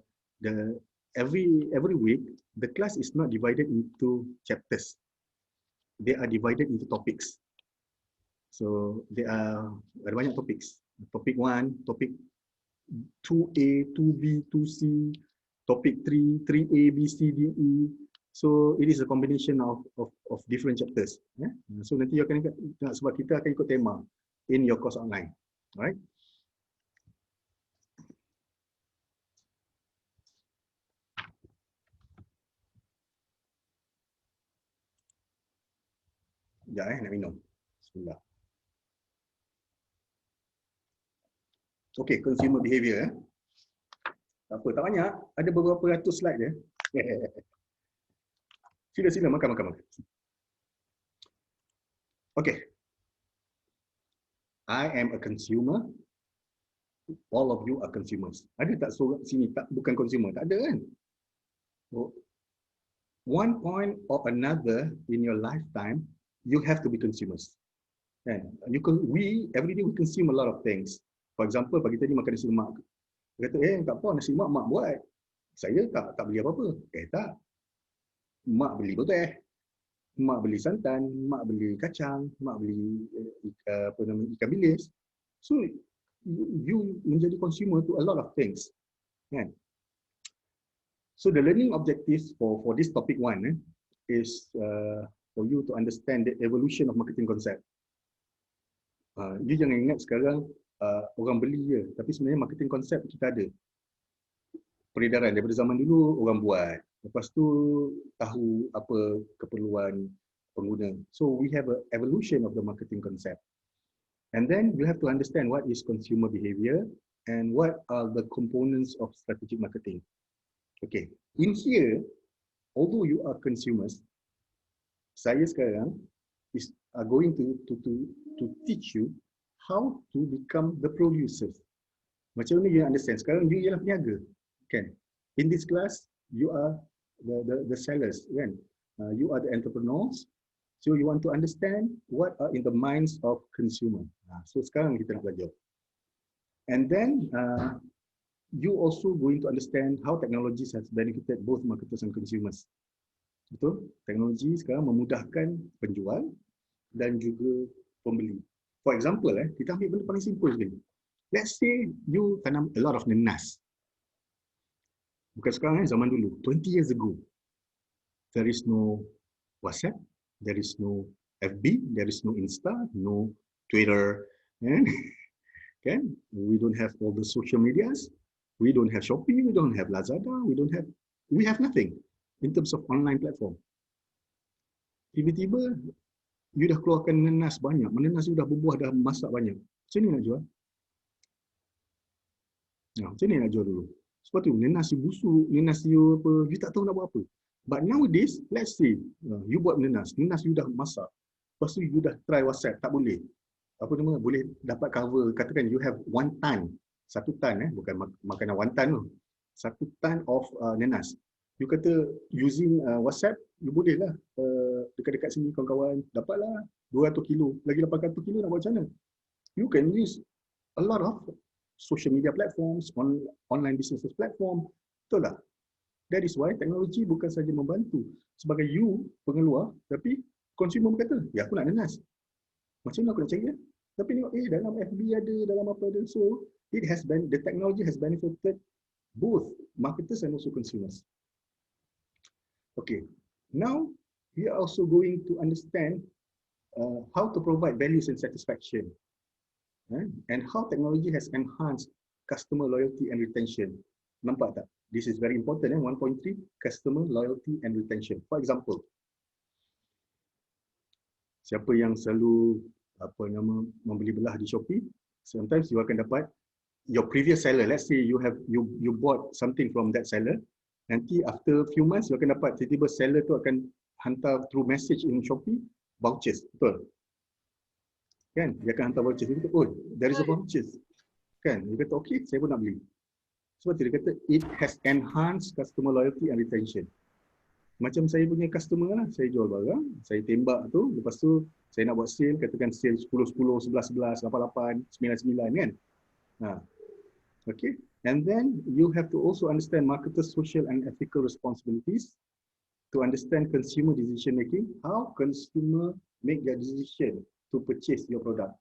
every week the class is not divided into chapters. They are divided into topics. So ada banyak topics. Topic 1, topic 2A, 2B, 2C, topic 3, 3A, B, C, D, E. So it is a combination of different chapters. So nanti you akan ikut, sebab kita akan ikut tema in your course online. Alright. Sekejap nak minum. Bismillah. Okay, consumer behavior. Tak apa, tak banyak. Ada beberapa ratus slide je. Sila makan. Okay. I am a consumer. All of you are consumers. Ada tak surat sini tak bukan consumer? Tak ada kan? So, one point or another in your lifetime, you have to be consumers. And we every day we consume a lot of things. For example, pagi tadi makan nasi lemak. Dia kata, tak apa, nasi lemak mak buat. Saya tak beli apa-apa. Tak. Mak beli teh. Mak beli santan, mak beli kacang, mak beli ikan bilis. So you menjadi consumer to a lot of things. Kan? So the learning objectives for this topic 1 is for you to understand the evolution of marketing concept. You jangan ingat sekarang orang beli je, tapi sebenarnya marketing concept kita ada. Peredaran daripada zaman dulu orang buat. Lepas tu tahu apa keperluan pengguna. So we have an evolution of the marketing concept. And then you have to understand what is consumer behavior and what are the components of strategic marketing. Okay, in here, although you are consumers, saya sekarang are going to teach you how to become the producers. Macam mana you understand? Sekarang you ialah peniaga, kan? In this class, you are the sellers, kan? You are the entrepreneurs. So you want to understand what are in the minds of consumer. So sekarang kita nak belajar. And then you also going to understand how technologies has benefited both marketers and consumers. Betul? Teknologi sekarang memudahkan penjual dan juga pembeli. For example, kita ambil benda paling simple sekali. Let's say you tanam a lot of nenas. Bukan sekarang, zaman dulu. 20 years ago, there is no WhatsApp, there is no FB, there is no Insta, no Twitter, kan? We don't have all the social medias. We don't have Shopee, we don't have Lazada, we have nothing in terms of online platform. Tiba-tiba you dah keluarkan nenas banyak, nenas you dah berbuah, dah masak banyak. Macam ni nak jual? Macam ni nak jual dulu. Sebab tu nenas you busuk, nenas you apa, you tak tahu nak buat apa. But nowadays, let's say you buat nenas you dah masak. Lepas tu you dah try WhatsApp, tak boleh. Apa nama, boleh dapat cover, katakan you have 1 ton. 1 ton, bukan makanan 1 ton tu. 1 ton of nenas. You kata using WhatsApp, you boleh lah dekat-dekat sini kawan-kawan, dapatlah 200 kilo, lagi 800 kilo nak buat macam mana? You can use a lot of social media platforms, online businesses platform, betul tak? That is why teknologi bukan saja membantu sebagai you pengeluar, tapi consumer berkata, ya aku nak nenas. Macam mana aku nak cari? Tapi tengok, dalam FB ada, dalam apa ada. So, the technology has benefited both marketers and also consumers. Okay, now we are also going to understand how to provide values and satisfaction, and how technology has enhanced customer loyalty and retention. Nampak tak? This is very important. 1.3, customer loyalty and retention. For example, siapa yang selalu membeli belah di Shopee, sometimes you akan dapat your previous seller. Let's say you bought something from that seller. Nanti after few months you akan dapat tiba-tiba seller tu akan hantar through message in Shopee vouchers, betul? Kan? Dia akan hantar vouchers. Dia kata, oh, there is a vouchers. Kan? Dia kata, okay, saya pun nak beli. Sebab tu dia kata, it has enhanced customer loyalty and retention. Macam saya punya customer lah, saya jual barang, saya tembak tu, lepas tu saya nak buat sale, katakan sale 10, 10, 11, 11, 88, 99 kan? Okay. And then you have to also understand marketers' social and ethical responsibilities to understand consumer decision making, how consumer make their decision to purchase your product.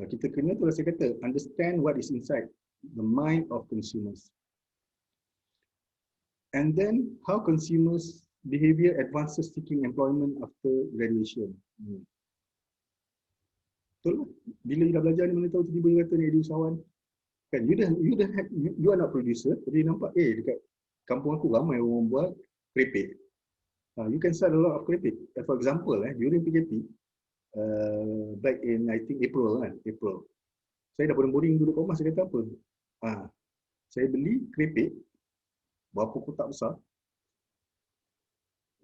Kita kena tu saya kata, understand what is inside the mind of consumers. And then how consumers behavior advances seeking employment after graduation. Betul lah. Bila you dah belajar ni, mana tahu tiba-tiba you kata nak jadi usahawan. Kan, you are not producer, tapi nampak dekat kampung aku ramai orang buat keripik. You can sell a lot of keripik. For example, during PKP, back in I think April, saya dah boring-boring duduk kat rumah, saya kata apa? Saya beli keripik berapa kotak besar.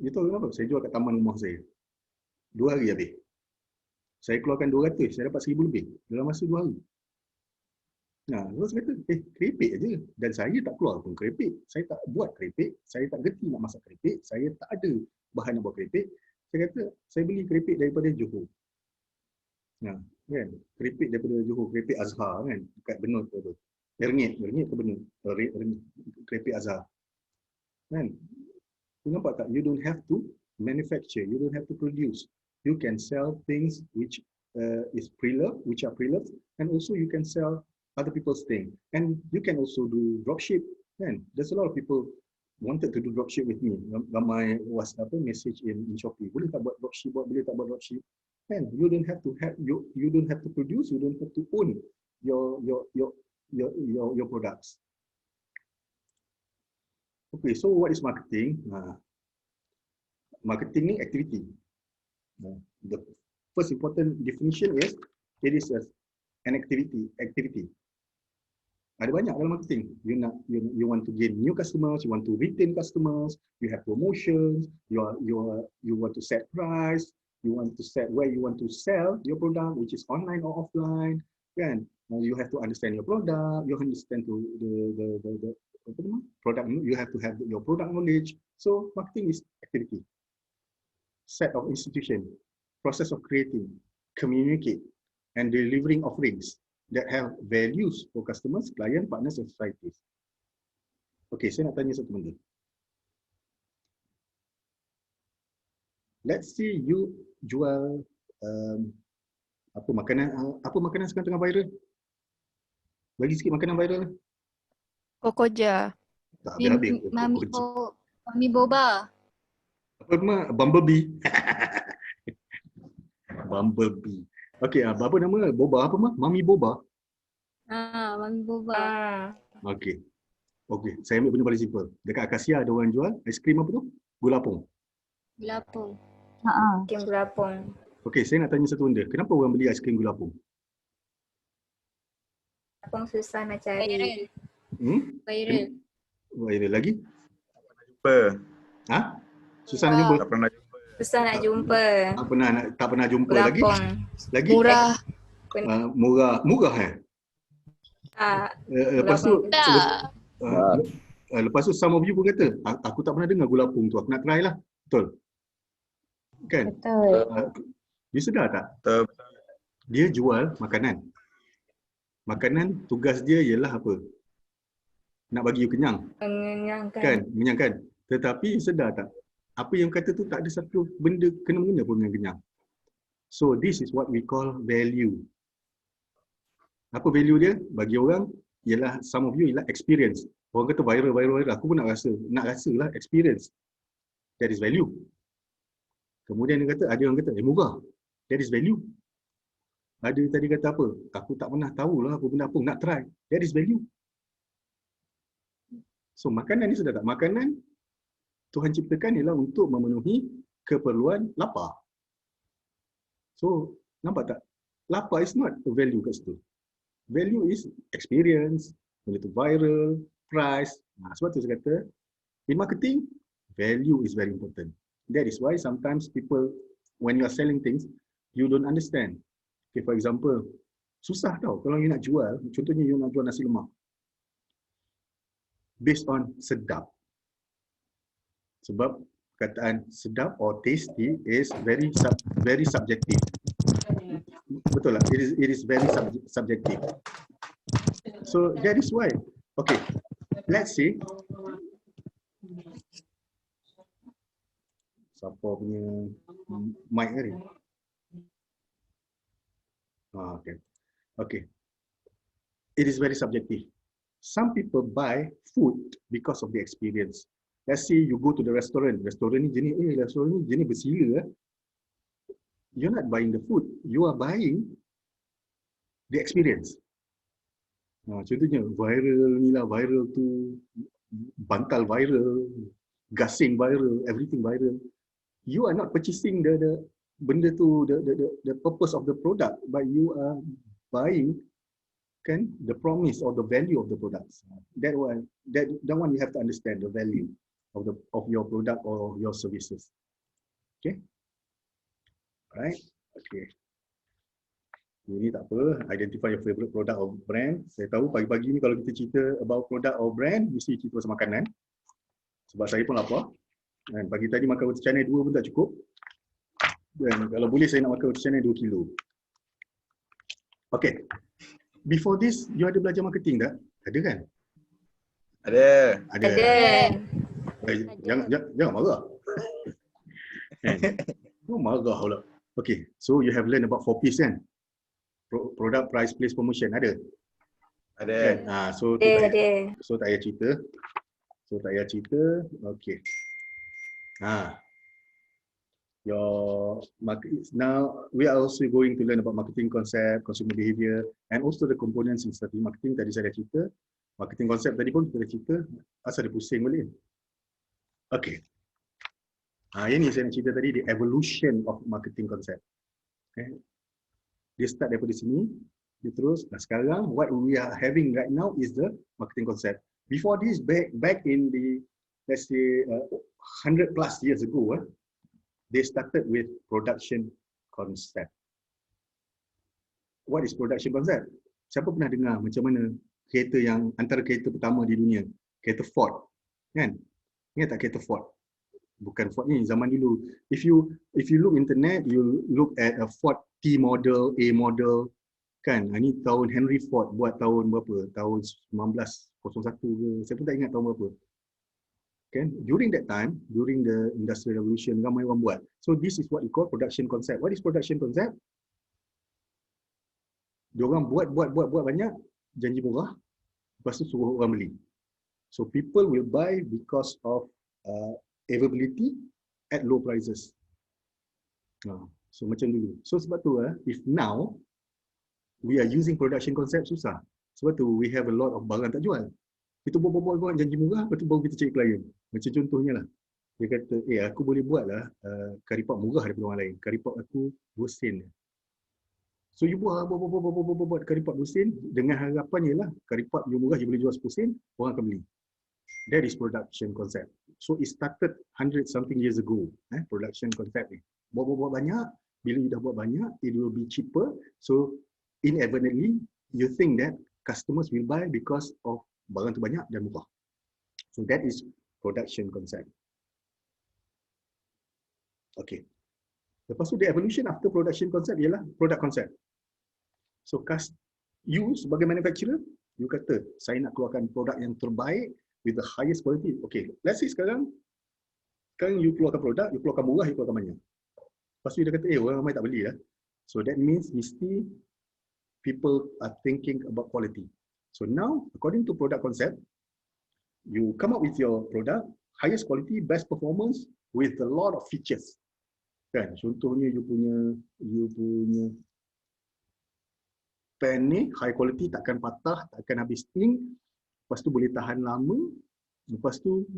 You tahu kenapa? Saya jual kat taman rumah saya. 2 hari habis. Saya keluarkan 200, saya dapat 1000 lebih dalam masa 2 hari. Terus saya kata, keripik aja. Dan saya tak keluar pun keripik. Saya tak buat keripik. Saya tak gerti nak masak keripik. Saya tak ada bahan nak buat keripik. Saya kata, saya beli keripik daripada Johor. Kan? Keripik daripada Johor, keripik Azhar kan, dekat Benut tu. Rengit ke Benut? Keripik Azhar. Kan? You nampak tak? You don't have to manufacture. You don't have to produce. You can sell things which is pre-loved, which are pre-loved, and also you can sell other people's thing. And you can also do dropship. Kan? There's a lot of people wanted to do dropship with me. Ramai WhatsApp message in Shopee. Boleh tak buat dropship? Boleh tak buat dropship? And you don't have to you don't have to produce. You don't have to own your products. Okay, so what is marketing? Marketing ni activity. The first important definition is it is an activity. Ada banyak dalam marketing. You want to gain new customers, you want to retain customers, you have promotions, you want to set price, you want to set where you want to sell your product, which is online or offline. Kan? You have to understand your product, you understand the product, you have to have your product knowledge. So marketing is activity. Set of institution, process of creating, communicate, and delivering offerings that have values for customers, client, partners, and societies. Okay, saya nak tanya satu benda. Let's say you jual apa makanan sekarang tengah viral? Bagi sikit makanan viral. Kokoja. Tak habis-habis. Mami Boba. Apa nama? Bumblebee. Bumblebee. Okey, apa nama? Boba apa mah? Mami Boba. Mami Boba. Okey. Saya ambil benda paling simple. Dekat Akasia ada orang jual aiskrim apa tu? Gulapung. Gulapung. Kem Gulapung. Okey, saya nak tanya satu benda. Kenapa orang beli aiskrim gulapung? Gulapung susah nak cari. Viral. Viral lagi? Jumpa. Susah nak jumpa? Tak pernah jumpa. Susah nak jumpa. Tak pernah jumpa lagi? Gulapung. Lagi? Murah. Murah lepas tu lepas tu some of you pun kata, aku tak pernah dengar gulapung tu, aku nak try lah. Betul? Kan? Betul. You sedar tak? Betul. Dia jual makanan. Makanan tugas dia ialah apa? Nak bagi you kenyang. Mengenyangkan. Kan? Mengenyangkan. Tetapi sedar tak? Apa yang kata tu tak ada satu benda kena-mengena pun dengan kenyang. So this is what we call value. Apa value dia? Bagi orang ialah, some of you ialah experience. Orang kata viral, aku pun nak rasalah experience. That is value. Kemudian dia kata, ada orang kata, murah. That is value. Ada tadi kata apa? Aku tak pernah tahulah apa benda apa, nak try. That is value. So makanan ni sudah tak? Makanan Tuhan ciptakan ialah untuk memenuhi keperluan lapar. So, nampak tak? Lapar is not a value kat situ. Value is experience, benda tu viral, price. Sebab tu saya kata, in marketing, value is very important. That is why sometimes people, when you are selling things, you don't understand. Okay, for example, susah tau kalau you nak jual, contohnya you nak jual nasi lemak. Based on sedap. Sebab kataan sedap or tasty is very subjective. Betul lah, it is very subjective. So that is why. Okay, let's see. Siapa punya mic tadi? Okay. It is very subjective. some people buy food because of the experience. Let's say you go to the restaurant ni jenis, restoran ni jenis bersila. You're not buying the food, you are buying the experience. Contohnya viral ni lah, viral tu, bantal viral, gasing viral, everything viral. You are not purchasing the benda tu, the purpose of the product, but you are buying the promise or the value of the products. That one you have to understand the value of your product or your services. Okay, alright, okay. Ini tak apa, identify your favorite product or brand. Saya tahu pagi-pagi ni kalau kita cerita about product or brand, mesti cerita pasal makanan. Sebab saya pun lapar. Dan pagi tadi makan roti canai 2 pun tak cukup. Dan kalau boleh saya nak makan roti canai 2 kilo. Okay. Before this, you ada belajar marketing tak? Ada kan? Ada. Ada. Jangan marah. Jangan marah pula. Okay, so you have learned about 4 P's kan? Product, price, place, promotion. Ada? Ada. Kan? So Ada. tak payah cerita. Okay. Now we are also going to learn about marketing concept, consumer behavior, and also the components in strategy marketing. Tadi saya dah cerita. Marketing concept tadi pun kita dah cerita. Asal dia pusing boleh. Okay. Ini saya nak cerita tadi, the evolution of marketing concept. Okay. Dia start daripada sini, dia terus. Sekarang what we are having right now is the marketing concept. Before this, back in the, let's say 100 plus years ago, they started with production concept. What is production concept? Siapa pernah dengar macam mana kereta yang antara kereta pertama di dunia, kereta Ford, kan? Ingat tak kereta Ford? Bukan Ford ni, zaman dulu. If you look internet, you look at a Ford T model, A model, kan? Ini tahun Henry Ford buat tahun berapa? Tahun 1901 ke? Saya pun tak ingat tahun berapa. Kan? During that time, during the Industrial Revolution, ramai orang buat. So this is what we call production concept. What is production concept? Diorang buat banyak, janji murah, lepas tu suruh orang beli. So people will buy because of availability at low prices. So macam dulu. So sebab tu if now we are using production concept, susah. Sebab tu we have a lot of barang tak jual. Kita buat janji murah, lepas tu baru kita cari klien. Macam contohnya lah, dia kata, aku boleh buat lah curry pop murah daripada orang lain. Curry pop aku 2 sen. So you buat curry pop 2 sen, dengan harapan je lah curry pop you murah, you boleh jual 10 sen, orang akan beli. That is production concept. So it started 100 something years ago, production concept ni. Buat banyak, bila you dah buat banyak, it will be cheaper. So inevitably, you think that customers will buy because of barang tu banyak dan murah. So that is production concept. Okay. Lepas tu the evolution after production concept ialah product concept. So you sebagai manufacturer, you kata, saya nak keluarkan produk yang terbaik with the highest quality. Okay, let's say sekarang you keluarkan produk, you keluarkan murah, you keluarkan banyak. Lepas tu dia kata, orang ramai tak beli lah. So that means mesti people are thinking about quality. So now, according to product concept, you come up with your product, highest quality, best performance with a lot of features. Kan? Contohnya you punya pen ni high quality, takkan patah, takkan habis ink. Lepas tu boleh tahan lama. Lepas tu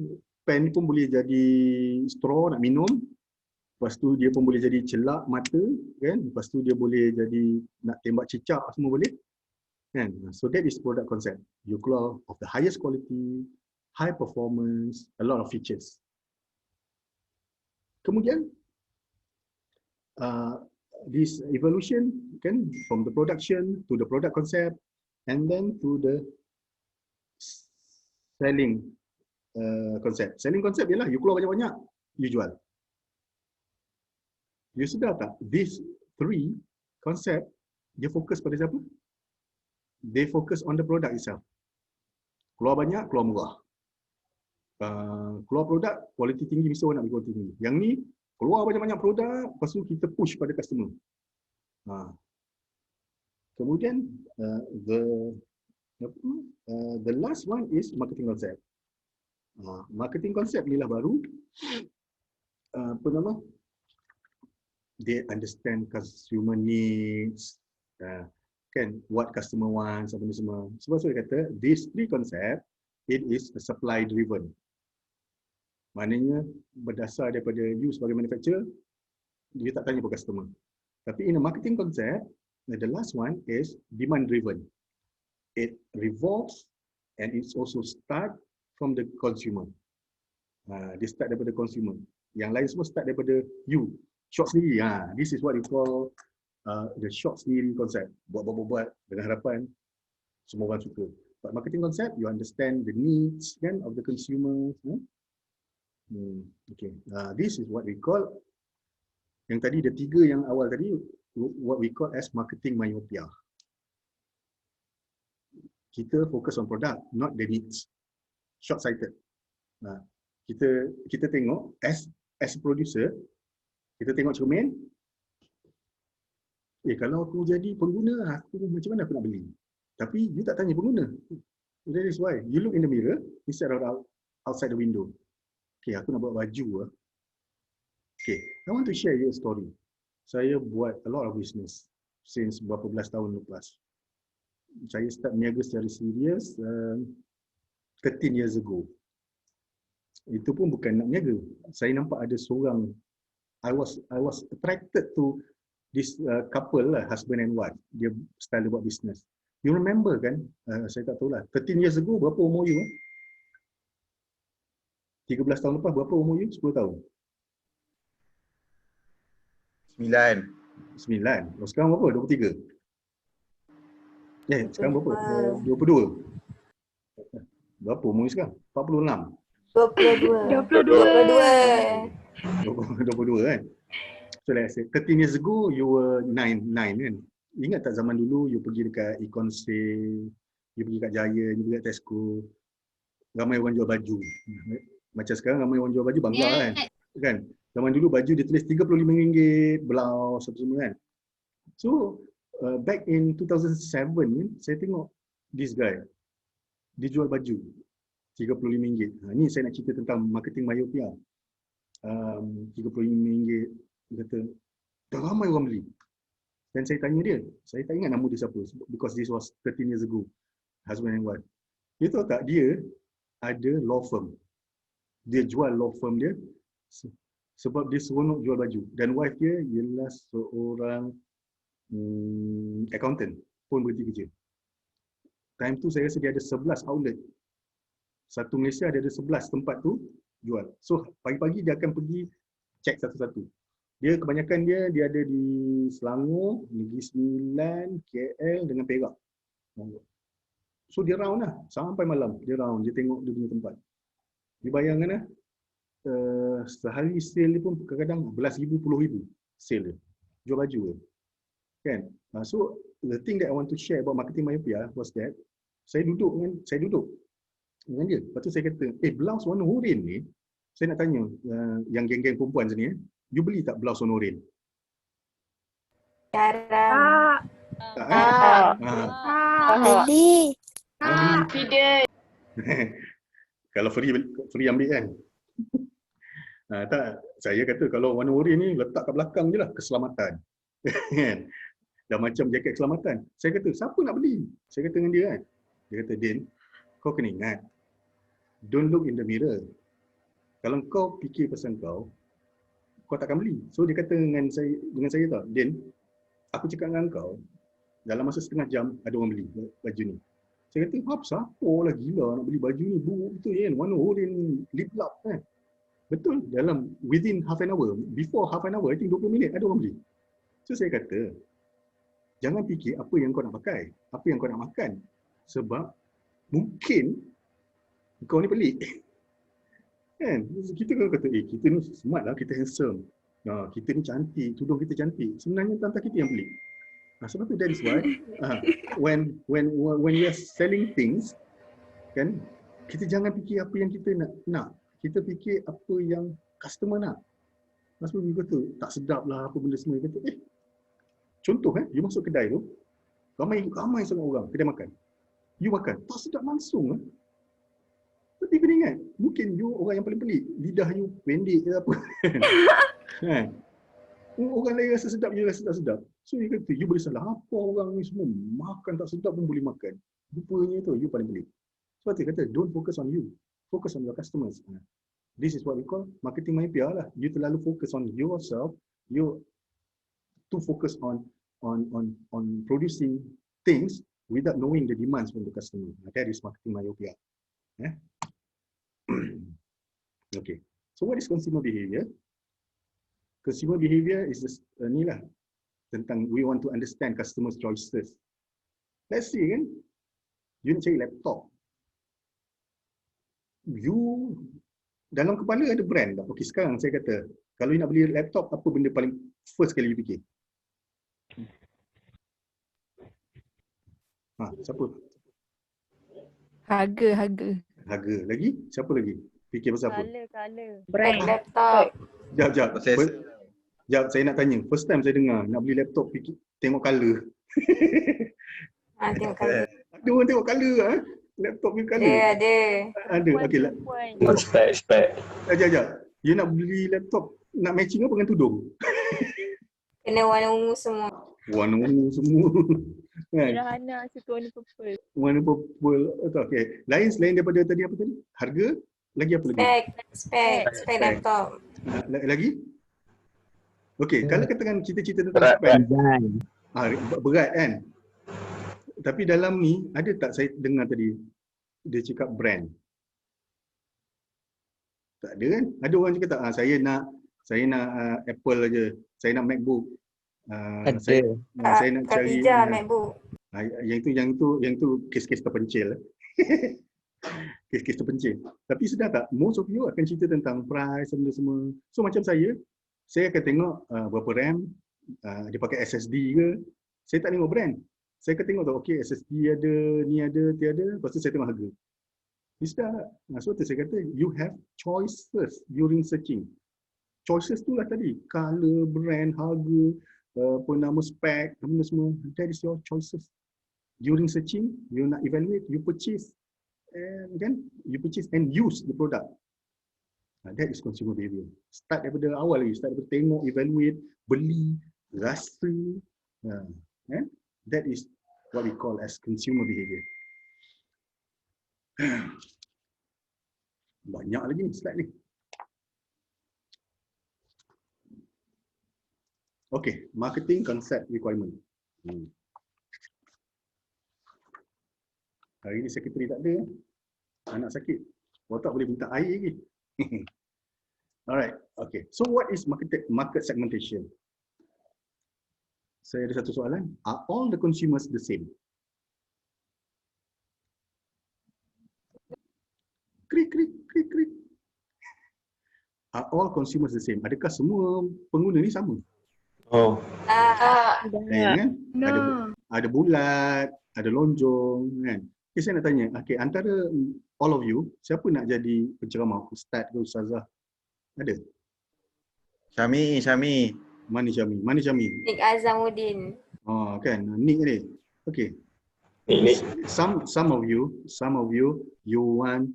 pen ni pun boleh jadi straw nak minum. Lepas tu dia pun boleh jadi celak mata, kan? Lepas tu dia boleh jadi nak tembak cicak, semua boleh. Kan? So that is product concept. You keluar of the highest quality, high performance, a lot of features. Kemudian this evolution, kan, from the production to the product concept and then to the selling concept. Selling concept ialah you keluar banyak-banyak, you jual. You sedar tak? These 3 concept, dia fokus pada siapa? They focus on the product itself. Keluar banyak, keluar murah. Keluar produk, kualiti tinggi, mesti orang nak beli kualiti tinggi. Yang ni, keluar banyak-banyak produk, lepas tu kita push pada customer. Kemudian, the The last one is marketing concept. Marketing concept ni lah baru. Apa nama? They understand consumer needs, kan, what customer wants, apa ni semua. Sebab saya kata, these three concept, it is supply driven. Maknanya berdasar daripada you sebagai manufacturer, dia tak tanya pada customer. Tapi in a marketing concept, the last one is demand driven. It revolves and it's also start from the consumer. Dia start daripada consumer. Yang lain semua start daripada you. Shop sendiri. This is what you call the shop sendiri concept. Buat dengan harapan semua orang suka. But marketing concept, you understand the needs kan of the consumer. Okay. This is what we call, yang tadi the tiga yang awal tadi, what we call as marketing myopia. Kita fokus on product, not the needs. Short-sighted. Kita tengok as a producer, kita tengok cermin. Kalau aku jadi pengguna, aku macam mana aku nak beli? Tapi you tak tanya pengguna. That is why you look in the mirror instead of outside the window. Okay, aku nak buat baju. Okay, I want to share you a story. Saya buat a lot of business since berapa belas tahun lepas. Saya start berniaga secara serius 13 years ago. Itu pun bukan nak berniaga. Saya nampak ada seorang, I was attracted to this couple lah, husband and wife. Dia style buat business. You remember kan? Saya tak tahu lah. 13 years ago, berapa umur you? 13 tahun lepas, berapa umur you? 10 tahun? 9. Sekarang berapa? 23? Sekarang berapa? 22. Berapa umur you sekarang? 46? 22 kan? So let's say 13 years ago you were 9 kan? Ingat tak zaman dulu you pergi dekat Econ Sale, you pergi kat Jaya, you pergi kat Tesco, ramai orang jual baju. Macam sekarang ramai orang jual baju bangga kan? Zaman dulu baju dia tulis RM35, blouse apa semua kan? So back in 2007 saya tengok this guy, dia jual baju RM35. Ni saya nak cerita tentang marketing myopia. RM35, dia kata, dah ramai orang beli. Dan saya tanya dia, saya tak ingat nama dia siapa, because this was 13 years ago, husband and wife. Dia tahu tak, dia ada law firm. Dia jual law firm dia sebab dia seronok jual baju. Dan wife dia ialah seorang accountant, pun berhenti kerja. Time tu saya rasa dia ada 11 outlet. Satu Malaysia dia ada 11 tempat tu jual. So pagi-pagi dia akan pergi cek satu-satu. Dia kebanyakan dia ada di Selangor, Negeri Sembilan, KL dengan Perak. So dia round lah, sampai malam dia round, dia tengok dia punya tempat. Dia bayangkan lah, sehari sale dia pun kadang-kadang belas ribu, puluh ribu sale dia. Jual baju dia. Kan? So the thing that I want to share about marketing myopia was that saya duduk dengan dia. Lepas tu saya kata, blouse warna oranye ni, saya nak tanya yang geng-geng perempuan sini, you beli tak blouse warna oranye? Jarang. Beli. Tidak. Kalau free ambil kan? Tak, saya kata kalau warna oranye ni letak kat belakang je lah, keselamatan. Dah macam jaket keselamatan. Saya kata, siapa nak beli? Saya kata dengan dia kan. Dia kata, Din, kau kena ingat, don't look in the mirror. Kalau kau fikir pasal kau takkan beli. So dia kata dengan saya tau, Din, aku cakap dengan kau, dalam masa setengah jam ada orang beli baju ni. Saya kata, siapa lah gila nak beli baju ni, buruk betul kan, warna oranye, lip lap kan. Betul, dalam within half an hour, before half an hour, I think 20 minit ada orang beli. So saya kata, jangan fikir apa yang kau nak pakai, apa yang kau nak makan. Sebab mungkin kau ni pelik. Kan? Kita kalau kata, kita ni smart lah, kita handsome. Kita ni cantik, tudung kita cantik. Sebenarnya tante kita yang pelik. Sebab tu that is why when we are selling things, kan, kita jangan fikir apa yang kita nak. Kita fikir apa yang customer nak. Maksudnya you kata, tak sedap lah apa benda semua. You kata, contoh you masuk kedai tu, ramai sangat orang, kedai makan. You makan, tak sedap langsung lah. Tapi kena ingat, mungkin you orang yang paling pelik. Lidah you pendek ke apa. Kan? Orang lain rasa sedap, you rasa tak sedap. So you kata, you boleh salah apa orang ni semua makan tak sedap pun boleh makan. Rupanya tu, you paling pelik. So dia kata, don't focus on you. Focus on your customers. This is what we call marketing myopia lah. You terlalu fokus on yourself. You too focus on producing things without knowing the demands from the customer. That is marketing myopia. Okay. So what is consumer behavior? Consumer behavior is this, ni lah tentang we want to understand customers' choices. Let's see kan, you nak cari laptop. You dalam kepala ada brand tak? Okay, sekarang saya kata, kalau you nak beli laptop, apa benda paling first kali you fikir? Siapa? Harga. Harga. Lagi? Siapa lagi? Fikir pasal apa? Color. Brand laptop. Sekejap. Sekejap, saya nak tanya. First time saya dengar, nak beli laptop, tengok colour. Tengok color. Ada orang tengok colour laptop punya colour. Ada. Ada. Okey lah. Spek. Sekejap. You nak beli laptop, nak matching apa dengan tudung? Kena warna ungu semua. Warna ungu semua. Kan? Sederhana, situ warna purple. Warna purple. Okey. Selain daripada tadi apa tadi? Harga? Lagi apa lagi? Spek laptop. Lagi? Okey, kalau katakan cerita-cerita tentang spek. Berat kan? Tapi dalam ni, ada tak saya dengar tadi, dia cakap brand? Tak ada kan? Ada orang cakap tak, saya nak Apple aja, saya nak MacBook. Saya nak cari MacBook. Yang tu kes-kes terpencil. Kes-kes terpencil. Tapi sedar tak, most of you akan cerita tentang price benda semua. So macam saya akan tengok berapa RAM, dia pakai SSD ke. Saya tak tengok brand. Saya akan tengok okay, SSD ada, ni ada, tiada. Lepas tu saya tengok harga. Sedar tak? So saya kata, you have choices during searching. Choices tu lah tadi. Color, brand, harga, spec, benda semua. That is your choices. During searching, you nak evaluate, you purchase. And then you purchase and use the product. That is consumer behavior. Start daripada awal lagi. Start daripada tengok, evaluate, beli, rasa. That is what we call as consumer behavior. Banyak lagi ni slide ni. Okay, marketing concept requirement. Hari ni sekretari tak ada. Anak sakit. Otak boleh minta air lagi. Alright, okay. So what is market segmentation? Saya ada satu soalan. Are all the consumers the same? Krik. Are all consumers the same? Adakah semua pengguna ni sama? Oh. Kan? No. Ada bulat, ada lonjong kan. Okay, saya nak tanya, okay, antara all of you, siapa nak jadi penceramah? Ustaz ke ustazah? Ada? Syami. Mana Syami? Nik Azamuddin. Oh, kan. Nick ni. Okay. Nick. Some of you you want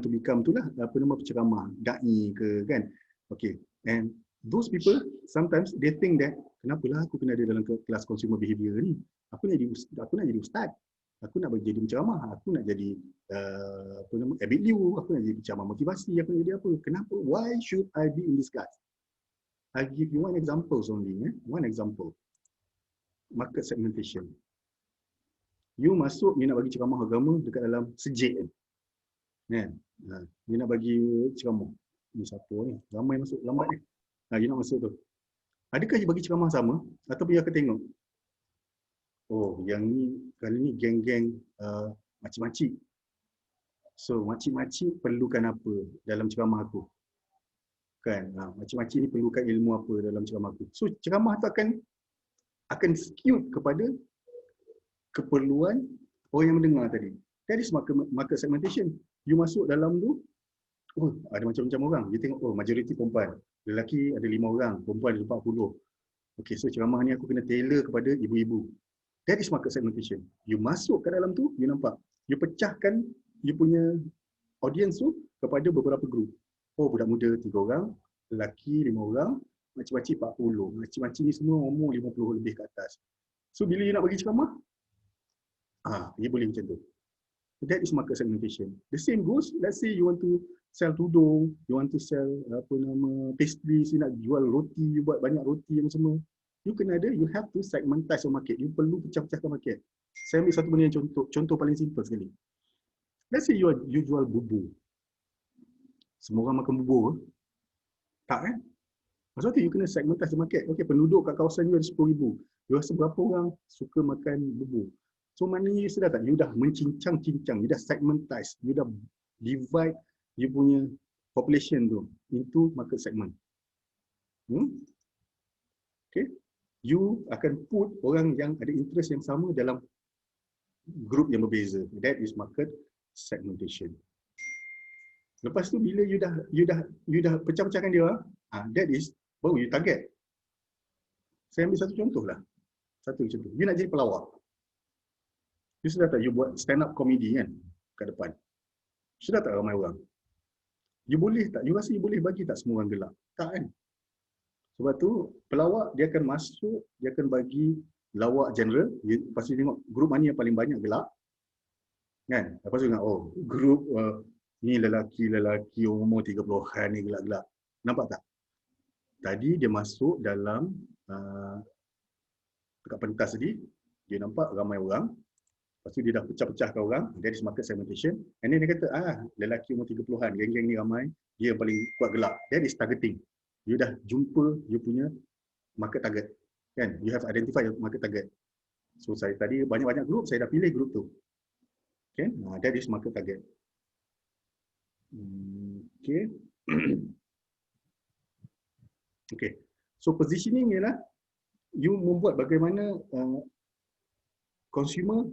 to become tu lah, apa nama penceramah, dai ke kan. Okay. And those people sometimes they think that kenapalah aku kena ada dalam kelas consumer behavior ni. Aku nak jadi ustaz. Aku nak jadi penceramah. Aku nak jadi apa nama Abid Liu. Aku nak jadi penceramah motivasi. Aku nak jadi apa? Kenapa? Why should I be in this class? I give you one example only. One example. Market segmentation. You masuk, you nak bagi ceramah agama dekat dalam sejik kan. You nak bagi ceramah. Ni siapa ni? Ramai masuk lambat ni. You nak masuk tu. Adakah you bagi ceramah sama ataupun you akan tengok? Oh, yang ni kali ni geng-geng makcik-makcik. So, makcik-makcik perlukan apa dalam ceramah aku? Kan, makcik-makcik ni perlukan ilmu apa dalam ceramah aku? So, ceramah tu akan skewed kepada keperluan orang yang mendengar tadi. That is market segmentation. You masuk dalam tu, oh, ada macam-macam orang. You tengok, oh, majoriti perempuan. Lelaki ada 5 orang, perempuan ada 40. Okay, so ceramah ni aku kena tailor kepada ibu-ibu. That is market segmentation. You masuk ke dalam tu, you nampak. You pecahkan you punya audience tu kepada beberapa group. Oh, budak muda 3 orang, lelaki 5 orang, makcik-makcik 40. Makcik-makcik ni semua umur 50 lebih ke atas. So bila you nak bagi ceramah, dia boleh macam tu. That is market segmentation. The same goes, let's say you want to sell tudung, you want to sell pastries, you nak jual roti, you buat banyak roti yang semua. You kena ada, you have to segmentize your market. You perlu pecah-pecahkan market. Saya ambil satu benda yang contoh paling simple sekali. Let's say you jual bubur. Semua orang makan bubur. Tak kan? Maksud tu you kena segmentize the market. Okay, penduduk kat kawasan you ada 10,000. You rasa berapa orang suka makan bubur? So maknanya you sudah tak? You dah mencincang-cincang, you dah segmentize, you dah divide you punya population tu into market segment. Okay? You akan put orang yang ada interest yang sama dalam group yang berbeza. That is market segmentation. Lepas tu bila you dah pecah-pecahkan dia, that is baru you target. Saya ambil satu contoh lah. Satu contoh. You nak jadi pelawak. You sudah tak you buat stand up comedy kan kat depan. Sudah tak ramai orang? You boleh tak? You rasa you boleh bagi tak semua orang gelak? Tak kan? Sebab tu pelawak dia akan masuk, dia akan bagi lawak general, dia pasti tengok grup mana yang paling banyak gelak. Kan? Lepas tu tengok grup ni lelaki umur 30-an ni gelak-gelak. Nampak tak? Tadi dia masuk dalam dekat pentas tadi, dia nampak ramai orang. Lepas tu dia dah pecah-pecahkan orang, that is market segmentation. And then dia kata, lelaki umur 30-an, geng-geng ni ramai, dia yang paling kuat gelak. That is targeting. You dah jumpa you punya market target. Kan? You have identified your market target. So saya tadi banyak-banyak group, saya dah pilih group tu. Okay? That is market target. Okay. Okay. So positioning ialah you membuat bagaimana consumer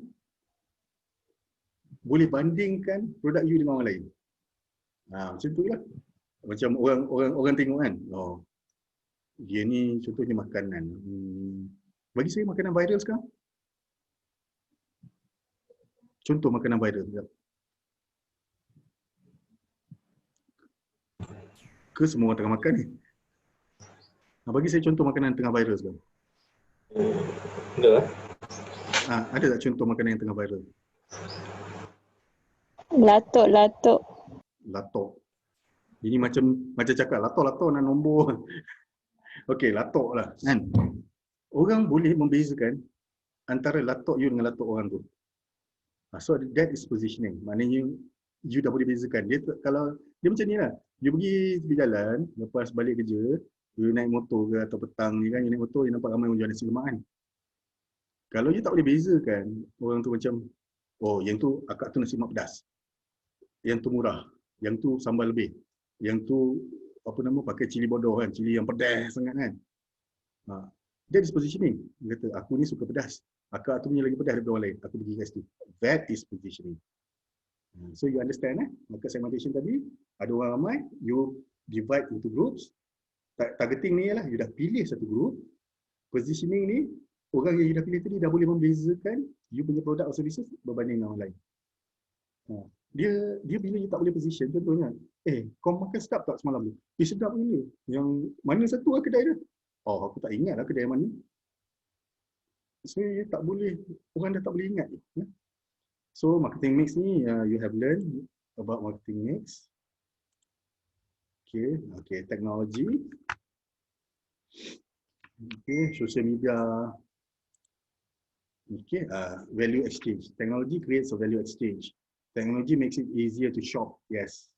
boleh bandingkan produk you dengan orang lain. Macam tu lah. Macam orang tengok kan, dia ni contohnya makanan. Bagi saya makanan viral sekarang. Contoh makanan viral. Ke semua orang tengah makan ni? Bagi saya contoh makanan tengah viral sekarang. Ada tak contoh makanan yang tengah viral? Latok. Ini macam cakap latok nak nombor. Okey, latok lah kan. Orang boleh membezakan antara latok you dengan latok orang tu. So that is positioning. Maknanya you dah boleh bezakan. Kalau dia macam ni lah. You pergi tepi jalan, lepas balik kerja, you naik motor ke atau petang ni kan, you naik motor, you nampak ramai orang jual nasi lemak kan. Kalau you tak boleh bezakan, orang tu macam, yang tu akak tu nasi lemak pedas. Yang tu murah. Yang tu sambal lebih. Yang tu pakai cili bodoh kan, cili yang pedas sangat kan. That is positioning. Dia kata aku ni suka pedas, akak tu punya lagi pedas daripada orang lain, aku pergi kat situ. That is positioning. So you understand market segmentation tadi, ada orang ramai, you divide into groups. Targeting ni ialah you dah pilih satu group. Positioning ni, orang yang you dah pilih tadi dah boleh membezakan you punya produk atau services berbanding dengan orang lain. Dia bila you tak boleh position, contohnya, kau makan sedap tak semalam ni? Sedap ni. Yang mana satu lah kedai dia? Aku tak ingat lah kedai mana. So you tak boleh, orang dah tak boleh ingat. So marketing mix ni, you have learned about marketing mix. Okay, technology. Okay, social media. Okay, value exchange. Technology creates a value exchange. Technology makes it easier to shop. Yes.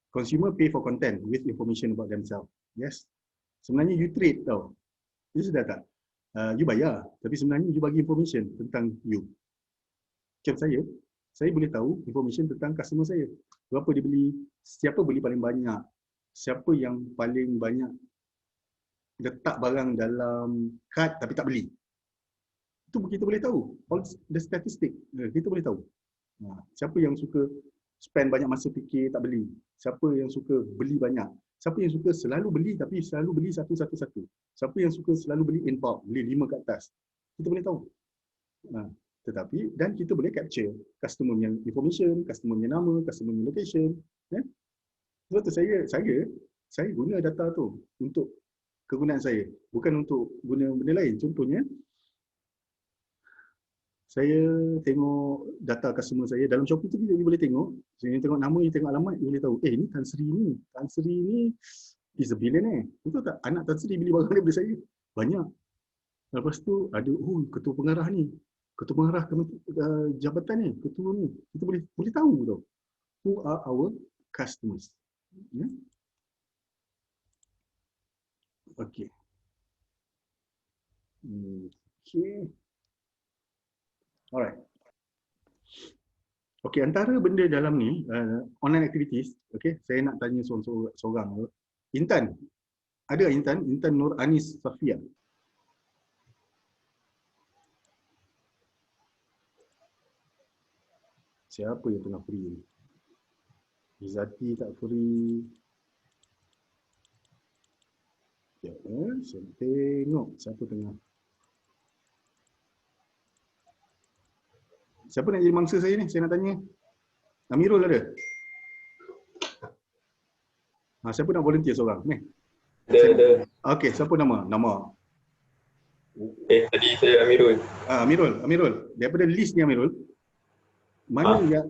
Consumer pay for content with information about themselves. Yes. Sebenarnya you trade tau. You sudah tak? You bayar. Tapi sebenarnya you bagi information tentang you. Macam saya boleh tahu information tentang customer saya. Berapa dia beli, siapa beli paling banyak, siapa yang paling banyak letak barang dalam kad tapi tak beli. Itu kita boleh tahu. All the statistic, kita boleh tahu. Siapa yang suka spend banyak masa fikir tak beli? Siapa yang suka beli banyak? Siapa yang suka selalu beli tapi selalu beli satu-satu? Siapa yang suka selalu beli in bulk, beli 5 ke atas? Kita boleh tahu. Tetapi dan kita boleh capture customer punya information, customer punya nama, customer punya location. Sebab tu saya guna data tu untuk kegunaan saya, bukan untuk guna benda lain. Contohnya, saya tengok data customer saya dalam Shopee tu, kita boleh tengok, saya tengok nama, tengok alamat, boleh tahu, ni Tan Sri ni is a billionaire. Betul tak? Anak Tan Sri beli barang daripada saya. Banyak. Lepas tu ada, ketua pengarah ni, ketua pengarah jabatan ni, ketua ni. Kita boleh tahu tau. Who are our customers. Okay. Okay. Alright. Okay, antara benda dalam ni, online activities, okay, saya nak tanya seorang. Intan. Ada Intan? Intan Nur Anis Safia. Siapa yang tengah free ni? Izzati tak free. Ya, saya tengok siapa tengah. Siapa nak jadi mangsa saya ni? Saya nak tanya. Amirul ada? Siapa nak volunteer seorang? Ni. Ada. Okey, siapa nama? Tadi saya Amirul. Amirul. Daripada list ni Amirul, mana yang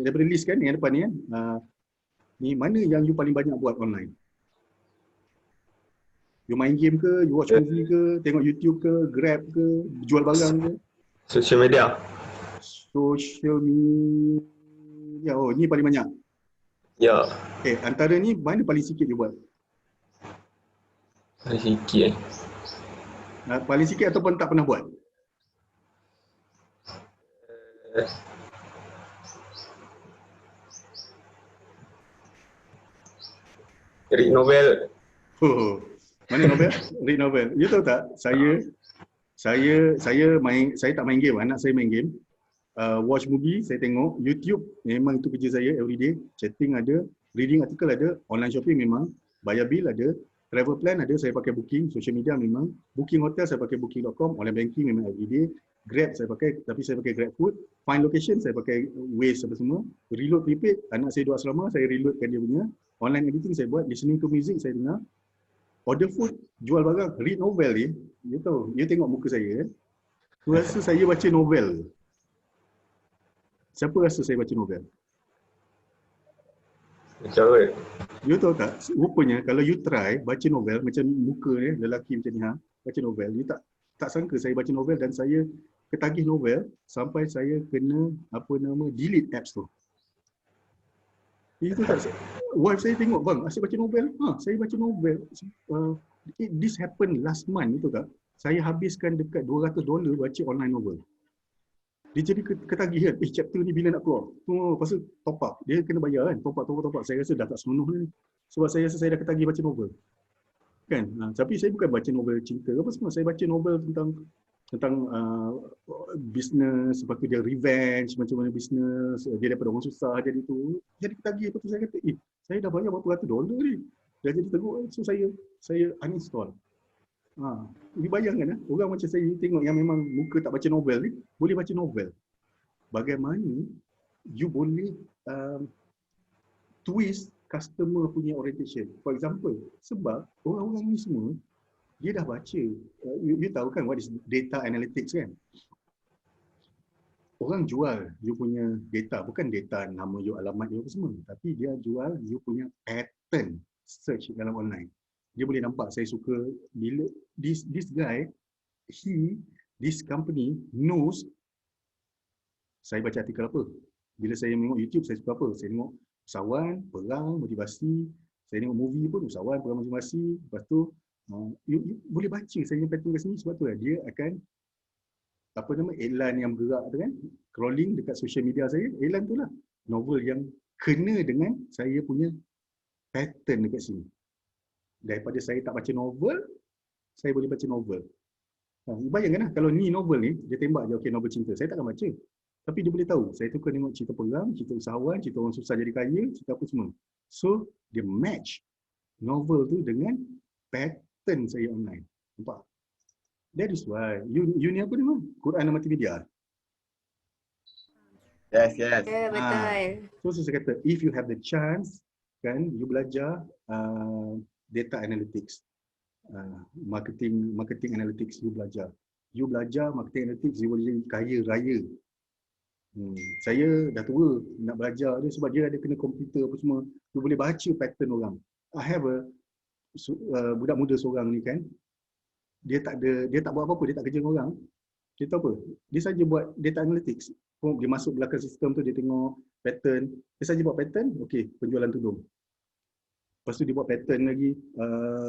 daripada list kan yang depan ni kan, ni mana yang you paling banyak buat online? You main game ke, you watch movie ke, tengok YouTube ke, Grab ke, jual barang ke? Social media. Social media. Oh, ni paling banyak. Ya. Okay, antara ni mana paling sikit you buat? Paling sikit Paling sikit ataupun tak pernah buat? Read novel. Mana novel? Read novel. You tahu tak? Saya tak main game. Anak saya main game. Watch movie, saya tengok. YouTube, memang itu kerja saya everyday. Chatting ada, reading artikel ada, online shopping memang, bayar bill ada, travel plan ada, saya pakai booking, social media memang, booking hotel saya pakai booking.com, online banking memang everyday, Grab saya pakai, tapi saya pakai Grab Food, find location saya pakai Waze apa semua, reload prepaid, anak saya duduk asrama, saya reloadkan dia punya, online editing saya buat, listening to music saya dengar, order food, jual barang, read novel ni, you tahu, you tengok muka saya kan, you rasa saya baca novel. Siapa rasa saya baca novel? Macam apa? You tahu tak, rupanya kalau you try baca novel macam muka ni, lelaki macam ni baca novel, you tak sangka saya baca novel dan saya ketagih novel sampai saya kena delete apps tu. Itu tak, wife saya tengok, bang, asyik baca novel. Saya baca novel. This happened last month, itu tak? Saya habiskan dekat $200 baca online novel. Dia jadi ketagihan, chapter ni bila nak keluar? Lepas tu top up, dia kena bayar kan, top up. Saya rasa dah tak semenuh ni. Sebab saya rasa saya dah ketagih baca novel. Kan? Tapi saya bukan baca novel cinta apa semua, saya baca novel tentang business, lepas tu dia revenge, macam mana business, dia daripada orang susah jadi tu. Jadi ketagih, lepas tu saya kata, saya dah bayar berapa ratus $100 ni. Dah jadi teruk, so saya uninstall. Dibayangkan orang macam saya tengok yang memang muka tak baca novel ni, boleh baca novel. Bagaimana you boleh twist customer punya orientation. For example, sebab orang-orang ni semua, dia dah baca. You tahu kan what is data analytics kan? Orang jual you punya data, bukan data nama you, alamat you apa semua. Tapi dia jual you punya pattern search dalam online. Dia boleh nampak saya suka bila this guy, this company knows saya baca artikel apa. Bila saya tengok YouTube, saya suka apa? Saya tengok usahawan, perang, motivasi. Saya tengok movie pun usahawan, perang, motivasi. Lepas tu, you boleh baca saya punya pattern kat sini sebab tu dia akan iklan yang bergerak tu kan, crawling dekat social media saya, iklan tu lah. Novel yang kena dengan saya punya pattern dekat sini. Daripada saya tak baca novel, saya boleh baca novel. Bayangkanlah kalau ni novel ni, dia tembak je, okey, novel cinta. Saya takkan baca. Tapi dia boleh tahu, saya tu kena tengok cerita perang, cerita usahawan, cerita orang susah jadi kaya, cerita apa semua. So, dia match novel tu dengan pattern saya online. Nampak? That is why. You ni apa nama? Quran dan multimedia. Yes, yes. Ya, betul. So saya kata, if you have the chance, kan, you belajar data analytics, marketing analytics, you belajar. You belajar marketing analytics, you boleh jadi kaya raya. Saya dah tua nak belajar dia sebab dia ada kena komputer apa semua. You boleh baca pattern orang. I have a budak muda seorang ni kan, dia tak buat apa-apa, dia tak kerja dengan orang. Dia tahu apa? Dia saja buat data analytics. Dia masuk belakang sistem tu, dia tengok pattern. Dia saja buat pattern, okey, penjualan tudung. Lepas tu dia buat pattern lagi,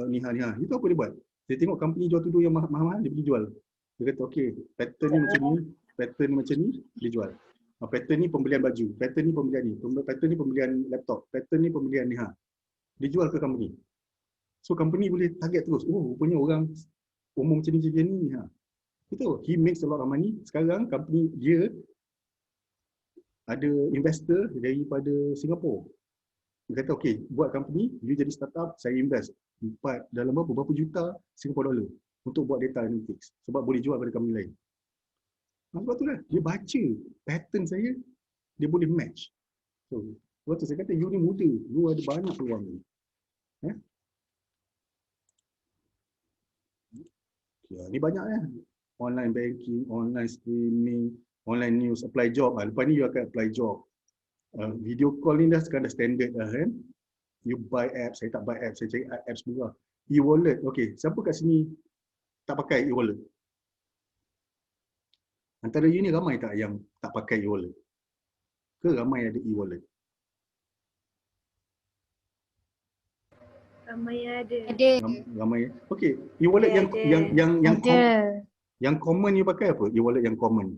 ni. Dia tahu apa dia buat? Dia tengok company jual tudung yang mahal-mahal, dia pergi jual. Dia kata, okey, pattern ni macam ni, pattern ni macam ni, dia jual. Pattern ni pembelian baju, pattern ni pembelian ni, pattern ni pembelian laptop, pattern ni pembelian ni. Dia jual ke company. So company boleh target terus. Oh, rupanya orang umum macam ni. Betul. He makes a lot of money. Sekarang company dia ada investor daripada Singapura. Dia kata, okey, buat company, you jadi startup, saya invest dalam berapa juta Singapore dollar untuk buat data analytics. Sebab boleh jual pada company lain. Sebab tu lah, dia baca pattern saya, dia boleh match. So, sebab tu saya kata, you ni muda, you ada banyak peluang ni. Ni banyak ya. Online banking, online streaming, online news, apply job. Lepas ni you akan apply job. Video call ni dah sekarang dah standard dah kan. You buy apps, saya tak buy apps, saya cari apps murah. E-wallet, okey. Siapa kat sini tak pakai e-wallet? Antara you ni ramai tak yang tak pakai e-wallet? Ke ramai ada e-wallet? Ramai ada. Ada. Ramai. Okey, e-wallet yang common you pakai apa? E-wallet yang common.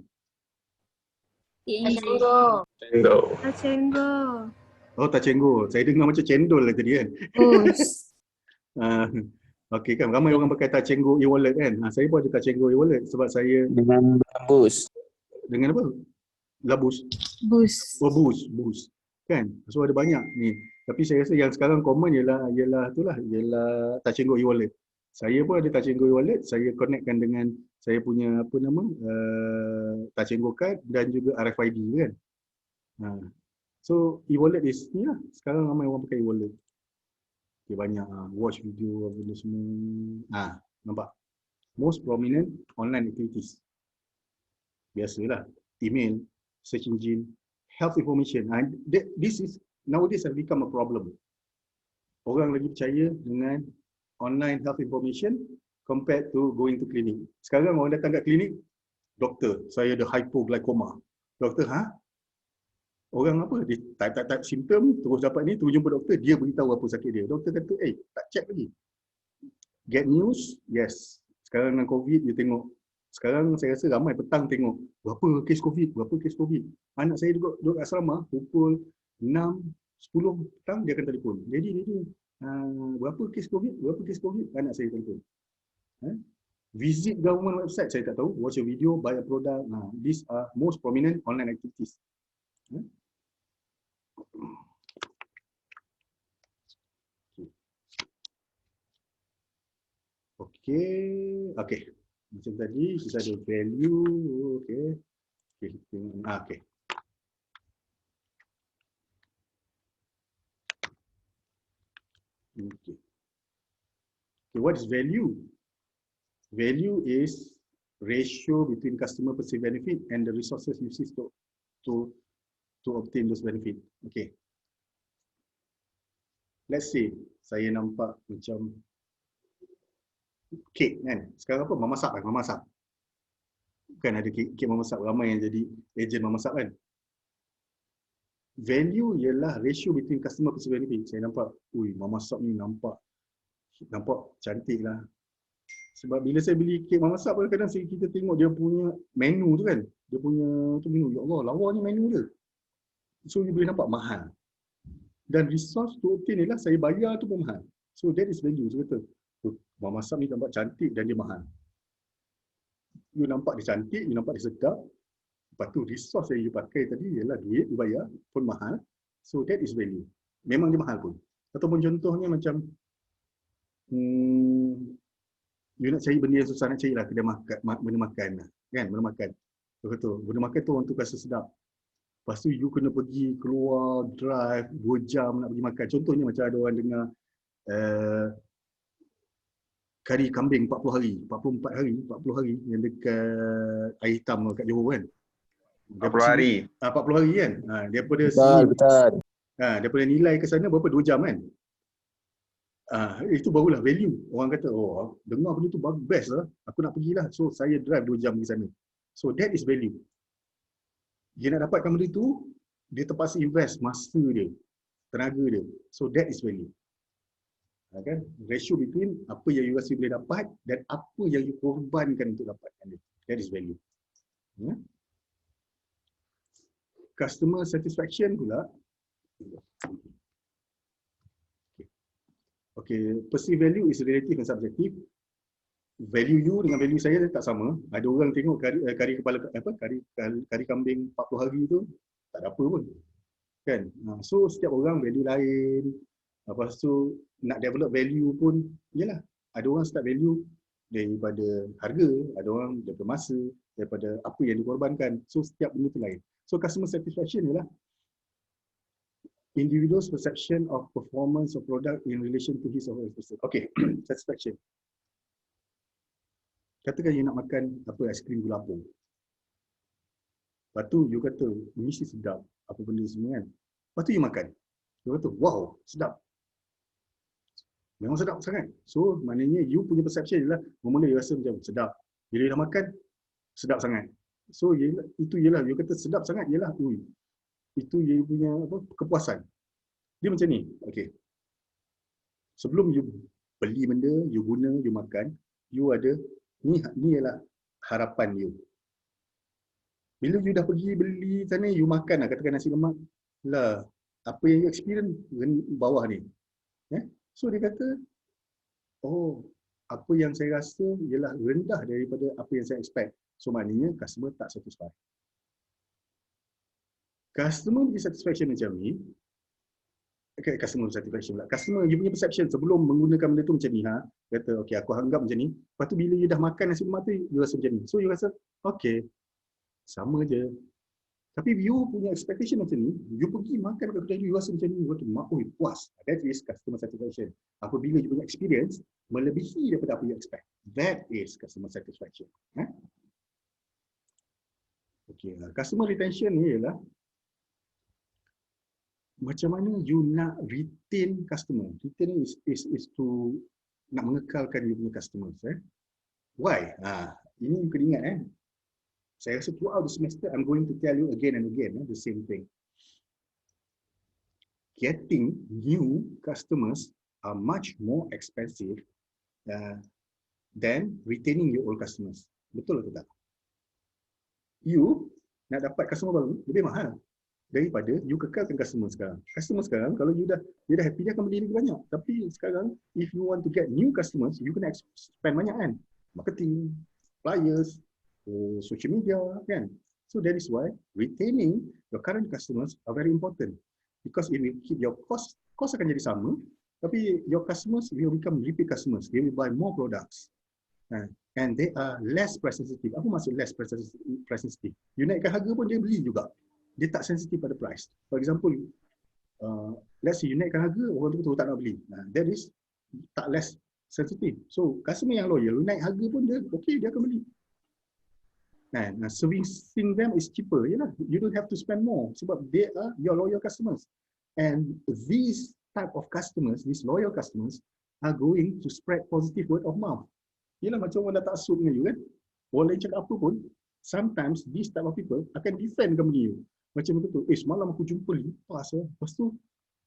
Tunggu. Tengok. Tacenggo. Oh, Tacenggo. Saya dengar macam cendol lah tadi kan. Bus. Okey kan, ramai orang pakai Tacenggo e-wallet kan. Saya pun ada Tacenggo e-wallet sebab saya Dengan bus. dengan apa? Labus. Bus. Oh, bus. Kan? So ada banyak ni. Tapi saya rasa yang sekarang common ialah Tacenggo e-wallet. Saya pun ada Tacenggo e-wallet, saya connectkan dengan saya punya Tacenggo card dan juga RFID kan. So e-wallet is ni lah. Sekarang ramai orang pakai e-wallet. Okay, banyak watch video benda semua. Nampak? Most prominent online activities. Biasalah, email, search engine, health information. This is nowadays has become a problem. Orang lagi percaya dengan online health information compared to going to clinic. Sekarang orang datang kat klinik, doktor, saya ada hypoglycemia. Doktor, orang apa? Dia type simptom, terus dapat ni, terus jumpa doktor, dia beritahu apa sakit dia. Doktor kata, tak check lagi. Get news, yes. Sekarang dengan COVID, you tengok. Sekarang saya rasa ramai petang tengok, berapa kes COVID. Anak saya duduk kat asrama, pukul 6, 10 petang, dia akan telefon. Jadi, berapa kes COVID, anak saya telefon. Visit government website, saya tak tahu, watch a video, buy a product. These are most prominent online activities. Okay. Macam tadi kita ada value, okay. What is value? Value is ratio between customer perceived benefit and the resources used to obtain those benefit. Okay. Let's say saya nampak macam kek kan. Sekarang apa? Memasak. Kan ada kek memasak, ramai yang jadi ejen memasak kan. Value ialah ratio between customer perceived benefit. Saya nampak, memasak ni nampak cantik lah. Sebab bila saya beli kek memasak, kadang-kadang kita tengok dia punya menu tu kan. Dia punya menu, ya Allah, lawa ni menu dia. So you boleh nampak mahal. Dan resource to obtain ialah saya bayar tu pun mahal. So that is value. So kata, memasak ni nampak cantik dan dia mahal. You nampak dia cantik, you nampak dia sedap. Lepas tu resource yang you pakai tadi ialah duit, you bayar pun mahal. So that is value. Memang dia mahal pun. Ataupun contohnya macam You nak cari benda yang susah nak cari lah, kedai makan, benda makan lah. Kan, benda makan. Betul. Benda makan tu orang tu rasa sedap. Lepas tu you kena pergi keluar, drive 2 jam nak pergi makan. Contohnya macam ada orang dengar kari kambing 40 hari, 40 hari yang dekat Air Hitam kat Johor kan. 40 hari. 40 hari kan. Daripada Betul, sini, betul. daripada nilai ke sana berapa 2 jam kan. Itu barulah value. Orang kata, oh dengar benda tu bagus, best lah. Aku nak pergilah. So saya drive 2 jam pergi sana. So that is value. Dia nak dapatkan benda tu, dia terpaksa invest masa dia, tenaga dia. So that is value. Kan? Ratio between apa yang you rasa boleh dapat dan apa yang you korbankan untuk dapatkan dia. That is value. Customer satisfaction pula. Okay, perceived value is relative and subjective. Value you dengan value saya tak sama. Ada orang tengok kari kepala kari kambing 40 hari tu tak ada apa pun. Kan? So setiap orang value lain. Lepas tu nak develop value pun yalah, ada orang start value daripada harga, ada orang daripada masa, daripada apa yang dikorbankan. So setiap benda tu lain. So customer satisfaction ialah individual's perception of performance of product in relation to his or her person. Okay, satisfaction. Katakan you nak makan aiskrim gula lapuk. Lepas tu you kata, ini sih sedap, apa benda semua kan. Lepas tu you makan. You kata, wow, sedap. Memang sedap sangat. So, maknanya you punya perception ialah, mula you rasa macam sedap. Bila you dah makan, sedap sangat. So, itu ialah, you kata sedap sangat, ialah, itu you punya kepuasan. Dia macam ni, okay. Sebelum you beli benda, you guna, you makan, you ada, ni ialah harapan you. Bila you dah pergi beli sana, you makan lah, katakan nasi lemak, lah, apa yang you experience bawah ni. So dia kata, oh, apa yang saya rasa ialah rendah daripada apa yang saya expect. So maknanya customer tak satisfied. Customer satisfaction macam ni, customer satisfaction pula. Customer, you punya perception sebelum menggunakan benda tu macam ni, kata, okay, aku anggap macam ni. Lepas tu bila you dah makan nasi lemak tu, you rasa macam ni. So you rasa, okay, sama je. Tapi you punya expectation macam ni, you pergi makan kat kedai you rasa macam ni, you kata, puas. That is customer satisfaction. Apabila you punya experience melebihi daripada apa you expect. That is customer satisfaction. Okay, customer retention ni ialah macam mana you nak retain customer. Retain is to nak mengekalkan you punya customers. Why? Ini you kena ingat. Saya rasa throughout the semester, I'm going to tell you again and again the same thing. Getting new customers are much more expensive than retaining your old customers. Betul atau tak? You nak dapat customer baru lebih mahal daripada you kekalkan customer sekarang. Customer sekarang, kalau dia dah happy, dia akan beli lagi banyak. Tapi sekarang, if you want to get new customers, you kena spend banyak kan? Marketing, flyers, social media kan. So that is why retaining your current customers are very important, because if you keep your cost akan jadi sama, tapi your customers will become repeat customers. They will buy more products and they are less price sensitive. Apa maksud less price sensitive? You naikkan harga pun dia beli juga. Dia tak sensitif pada price. For example, let's say you naikkan harga, orang tu tak nak beli. That is tak less sensitive. So customer yang loyal, naik harga pun dia okay, dia akan beli. Servicing them is cheaper. You don't have to spend more sebab they are your loyal customers. And these type of customers, these loyal customers are going to spread positive word of mouth. Macam orang dah tak suit dengan you kan. Orang lain cakap apa pun, sometimes these type of people akan defend company you. Macam betul, semalam aku jumpa lipas. Lepas tu,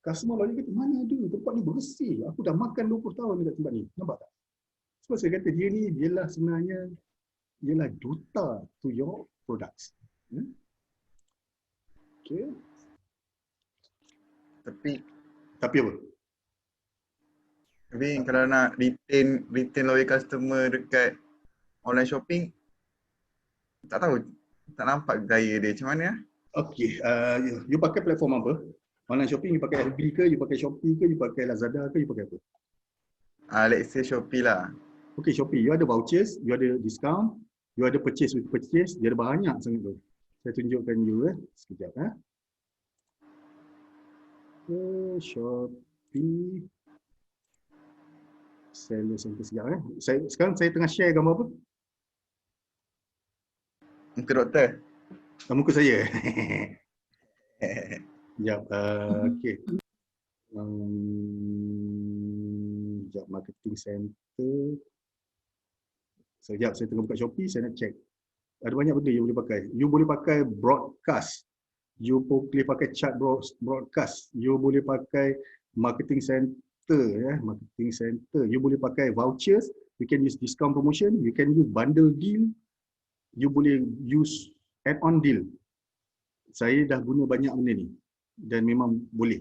customer loyal kata, mana ada, tempat ni bersih. Aku dah makan 20 tahun dekat tempat ni. Nampak tak? Sebab saya kata dia ni, dialah sebenarnya ialah duta to your products. Okay. Tapi apa? Tapi kalau nak retain loyal customer dekat online shopping, tak tahu, tak nampak gaya dia macam mana. Okay, you pakai platform apa? Online shopping, you pakai FB ke, you pakai Shopee ke, you pakai Lazada ke, you pakai apa? Let's say Shopee lah. Okay, Shopee, you ada vouchers, you ada discount, you ada purchase with purchase, dia ada banyak sangat tu. Saya tunjukkan you sekejap. Okay, Shopee. Seller center sekejap. Sekarang saya tengah share gambar apa? Muka doktor. Muka saya. Sekejap, okay. Sekejap, marketing center. Sekejap, saya tengah buka Shopee, saya nak check. Ada banyak benda you boleh pakai. You boleh pakai broadcast. You boleh pakai chat broadcast. You boleh pakai marketing center. Marketing center. You boleh pakai vouchers. You can use discount promotion. You can use bundle deal. You boleh use add-on deal. Saya dah guna banyak benda ni. Dan memang boleh.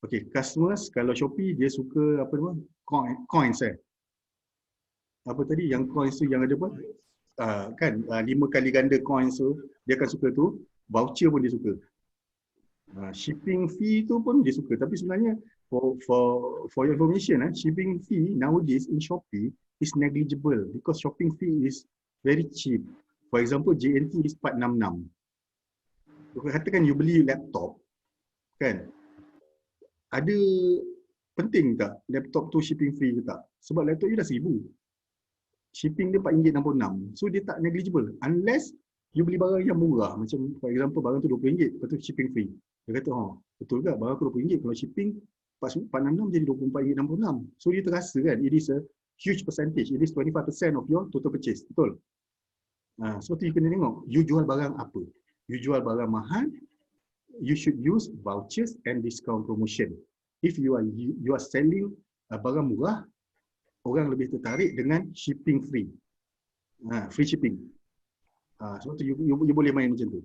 Okay, customers, kalau Shopee dia suka apa nama? Coins apa tadi? Yang coins tu yang ada apa? Kan 5 kali ganda coins tu, dia akan suka tu. Voucher pun dia suka. Shipping fee tu pun dia suka. Tapi sebenarnya for your information, shipping fee nowadays in Shopee is negligible because shopping fee is very cheap. For example, JNT is 466. Katakan you beli laptop, kan? Ada penting tak laptop tu shipping fee ke tak? Sebab laptop you dah 1000. Shipping dia RM4.66. So dia tak negligible unless you beli barang yang murah. Macam for example barang tu RM20, lepas tu shipping free. Dia kata, betul ke barang tu RM20, kalau shipping 466 jadi RM24.66. So dia terasa kan, it is a huge percentage. It is 25% of your total purchase. Betul? Sebab tu you kena tengok, you jual barang apa? You jual barang mahal, you should use vouchers and discount promotion. If you are selling barang murah, orang lebih tertarik dengan shipping free. Free shipping. Sebab tu you boleh main macam tu.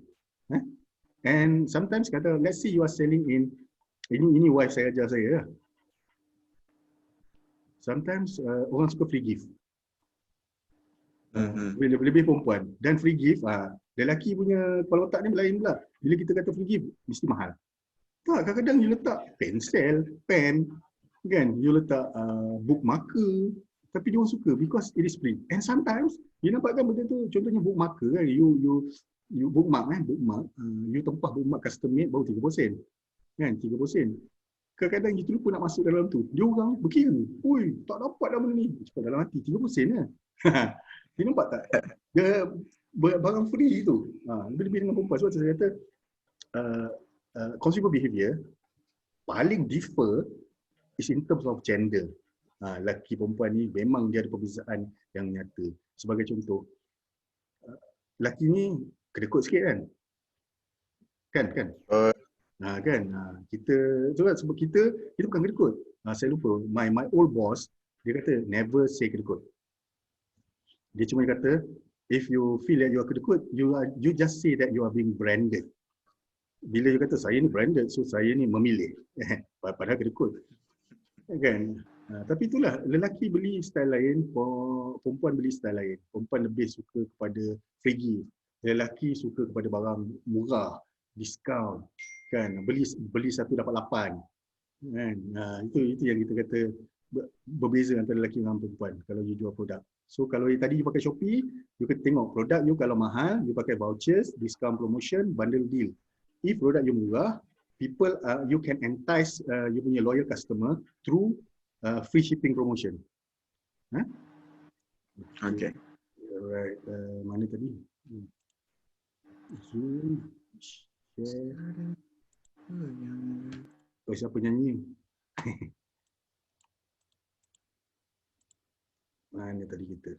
And sometimes kata, let's say you are selling in, ini wife saya ajar saya. Sometimes orang suka free gift. Lebih perempuan. Dan free gift, lelaki punya kepala otak ni lain pula. Bila kita kata free gift, mesti mahal. Tak, kadang-kadang you letak pensel, pen, kan? You letak book marker. Tapi dia orang suka because it is free. And sometimes, you nampakkan benda tu, contohnya book marker kan, you bookmark you tempah bookmark custom made baru 30 sen. Kan, 30 sen. Kadang-kadang you terlupa nak masuk dalam tu. Dia orang berkira, oi, tak dapat dah benda ni. Cepat dalam hati, 30 sen lah. You nampak tak? Dia barang free tu. Lebih-lebih dengan perempuan. Sebab saya kata, consumer behavior paling differ is in terms of gender. Lelaki perempuan ni memang dia ada perbezaan yang nyata. Sebagai contoh, lelaki ni kedekut sikit kan? Kan? Kan? Kita sebab kita bukan kedekut. Saya lupa, my old boss dia kata never say kedekut. Dia cuma kata if you feel that you are kedekut, you just say that you are being branded. Bila you kata saya ni branded, so saya ni memilih. Padahal kedekut. Kan? Tapi itulah, lelaki beli style lain, perempuan beli style lain. Perempuan lebih suka kepada free gift. Lelaki suka kepada barang murah, diskaun. Kan? Beli 1 dapat 8. Kan? Itu yang kita kata berbeza antara lelaki dengan perempuan kalau you jual produk. So kalau tadi you pakai Shopee, you kena tengok produk you kalau mahal, you pakai vouchers, discount promotion, bundle deal. If produk you murah, people you can entice you punya loyal customer through free shipping promotion. Okay. Alright, mana tadi? Zoom, share. Siapa nyanyi? Mana tadi kita?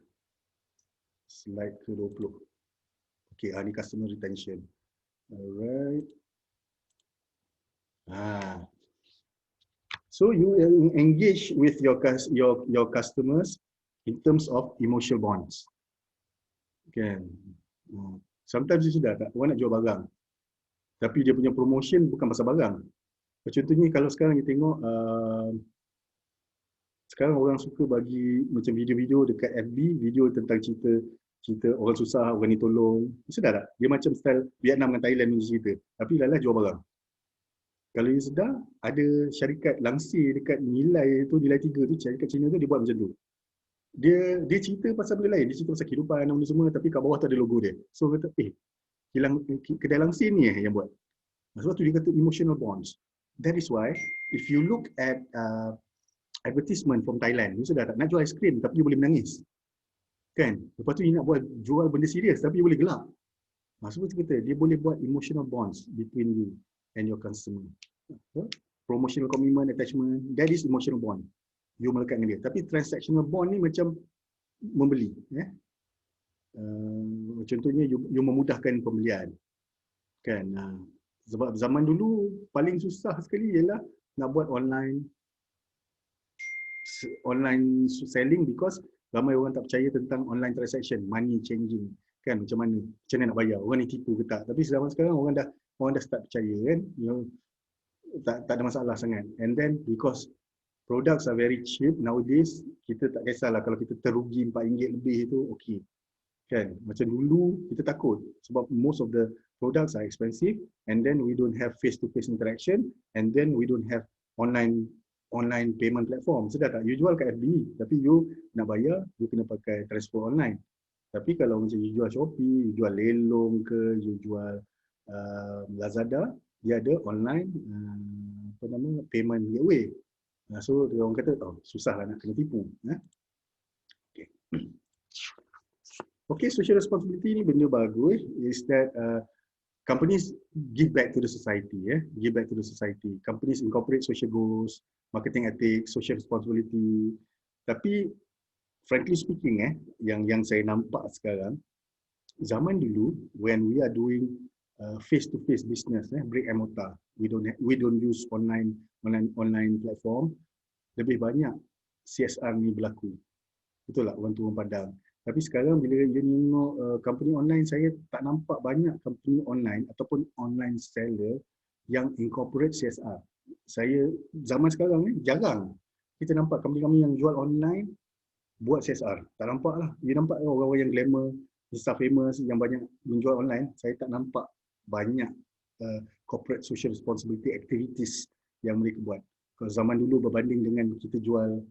Slide ke-20. Okay, ni customer retention. Alright. So you engage with your customers in terms of emotional bonds. Kan? Sometimes you sudah tak, orang nak jual barang. Tapi dia punya promotion bukan pasal barang. Contohnya kalau sekarang kita tengok, sekarang orang suka bagi macam video-video dekat FB, video tentang cerita orang susah, orang ni tolong. Sedar tak? Dia macam style Vietnam dengan Thailand punya cerita. Tapi lalah jual barang. Kalau you sedar, ada syarikat langsir dekat nilai 3 tu, syarikat Cina tu dia buat macam tu. dia cerita pasal benda lain, dia cerita pasal kehidupan benda semua, tapi kat bawah tu ada logo dia. So kata kedai langsir ni yang buat. Sebab tu dia kata emotional bonds. That is why if you look at advertisement from Thailand, you sudah tak nak jual aiskrim tapi you boleh menangis. Kan? Lepas tu dia nak jual benda serius tapi you boleh gelak. Sebab tu kata dia boleh buat emotional bonds between you and your customer. Promotional commitment, attachment, that is emotional bond. You melekat dengan dia. Tapi transactional bond ni macam membeli. Contohnya you memudahkan pembelian. Kan? Sebab zaman dulu paling susah sekali ialah nak buat online selling because ramai orang tak percaya tentang online transaction, money changing. Kan macam mana nak bayar, orang ni tipu ke tak. Tapi zaman sekarang orang dah start percaya kan. Tak ada masalah sangat. And then because products are very cheap nowadays, kita tak kisahlah kalau kita terugi RM4 lebih itu okey. Kan? Macam dulu kita takut sebab most of the products are expensive and then we don't have face-to-face interaction and then we don't have online payment platform. Sedar tak? You jual kat FB tapi you nak bayar, you kena pakai transfer online. Tapi kalau macam you jual Shopee, you jual Lelong ke, you jual Lazada, dia ada online payment gateway. So dia orang kata susahlah nak kena tipu. Okay, social responsibility ni benda bagus is that companies give back to the society. Give back to the society. Companies incorporate social goals, marketing ethics, social responsibility. Tapi frankly speaking yang saya nampak sekarang, zaman dulu when we are doing face to face business, brick and mortar, we don't use online platform, lebih banyak CSR ni berlaku. Betul tak orang turun padang. Tapi sekarang bila you tengok company online, saya tak nampak banyak company online ataupun online seller yang incorporate CSR. Saya zaman sekarang ni jarang kita nampak company yang jual online buat CSR. Tak nampak lah. You nampak orang-orang yang glamour, Insta famous yang banyak menjual online, saya tak nampak banyak corporate social responsibility activities yang mereka buat. Kalau zaman dulu berbanding dengan kita jual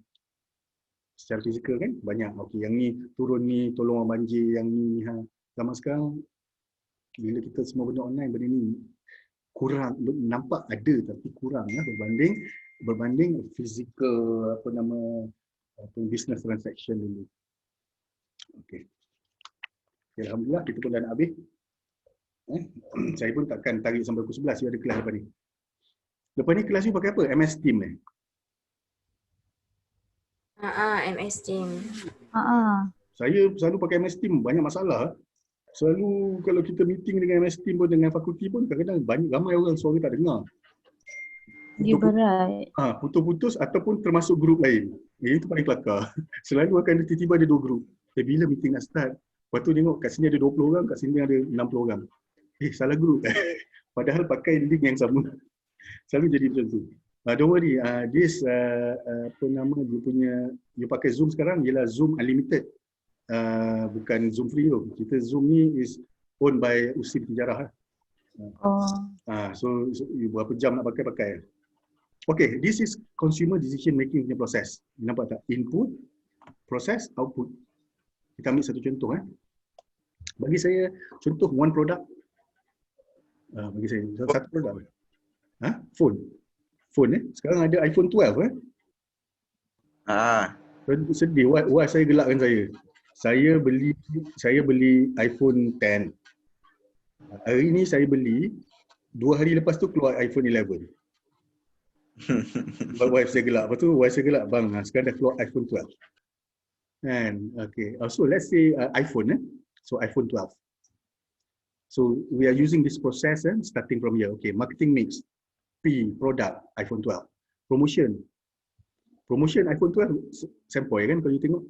secara fizikal kan, banyak. Okey, yang ni turun ni, tolong orang banjir, yang ni. Zaman sekarang, bila kita semua benda online, benda ni kurang, nampak ada tapi kurang berbanding physical, business transaction dulu. Okey. Alhamdulillah, kita pun dah nak habis. Saya pun takkan tarik sampai pukul 11, you ada kelas lepas ni. Lepas ni kelas ni pakai apa? MS Team MS Team. Saya selalu pakai MS Team, banyak masalah. Selalu kalau kita meeting dengan MS Team pun, dengan fakulti pun, kadang-kadang ramai orang suara tak dengar. Dia berat. Putus-putus ataupun termasuk grup lain. Itu paling kelakar. Selalu akan tiba-tiba ada 2 grup. Bila meeting nak start, lepas tu tengok kat sini ada 20 orang, kat sini ada 60 orang. Salah grup. Padahal pakai link yang sama. Selalu jadi macam tu. Don't worry, this dia punya, you pakai Zoom sekarang ialah Zoom Unlimited. Bukan Zoom free tu. Kita Zoom ni is owned by USIM Sejarah. So you berapa jam nak pakai. Okay, this is consumer decision making punya proses. Nampak tak? Input, process, output. Kita ambil satu contoh. Bagi saya, contoh one product. Bagi saya, satu produk. Phone sekarang ada iPhone 12 sedih, why saya gelakkan saya. Saya beli iPhone 10. Hari ni saya beli, 2 hari lepas tu keluar iPhone 11. Wife saya gelak. Lepas tu wife saya gelak, bang, sekarang dah keluar iPhone 12. And okay, so let's say iPhone so iPhone 12. So we are using this process starting from here. Okay, marketing mix, product iPhone 12. Promotion iPhone 12 sempoi kan, kalau you tengok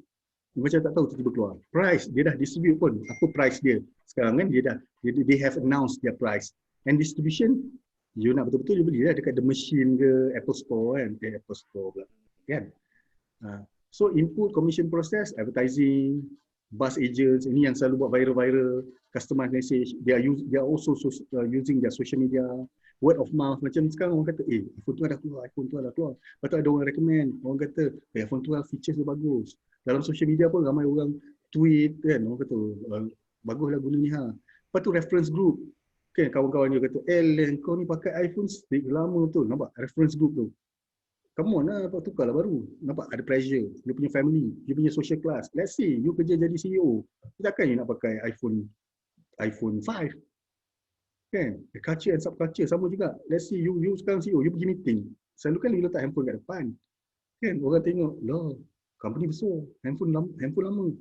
macam tak tahu tiba-tiba keluar. Price, dia dah distribute pun. Apa price dia sekarang kan, they have announced their price. And distribution, you nak betul-betul you beli dekat The Machine ke Apple Store kan, Apple Store pula kan. So input, commission process, advertising, buzz agents, ini yang selalu buat viral customer message. They are also using their social media, word of mouth. Macam sekarang orang kata, iPhone tu dah keluar, iPhone tu dah keluar. Lepas tu ada orang recommend, orang kata, iPhone tu features dia bagus. Dalam social media pun ramai orang tweet kan, orang kata, baguslah guna ni ha. Lepas tu reference group. Kan kawan-kawan dia kata, kau ni pakai iPhone lama tu. Nampak reference group tu. Come on lah, tukarlah baru. Nampak ada pressure. Dia punya family, dia punya social class. Let's say you kerja jadi CEO. Takkan you nak pakai iPhone 5? Kan? The culture and subculture sama juga. Let's say you sekarang CEO, you pergi meeting. Selalu kan you letak handphone kat depan. Kan? Orang tengok, lah, company besar, handphone lama.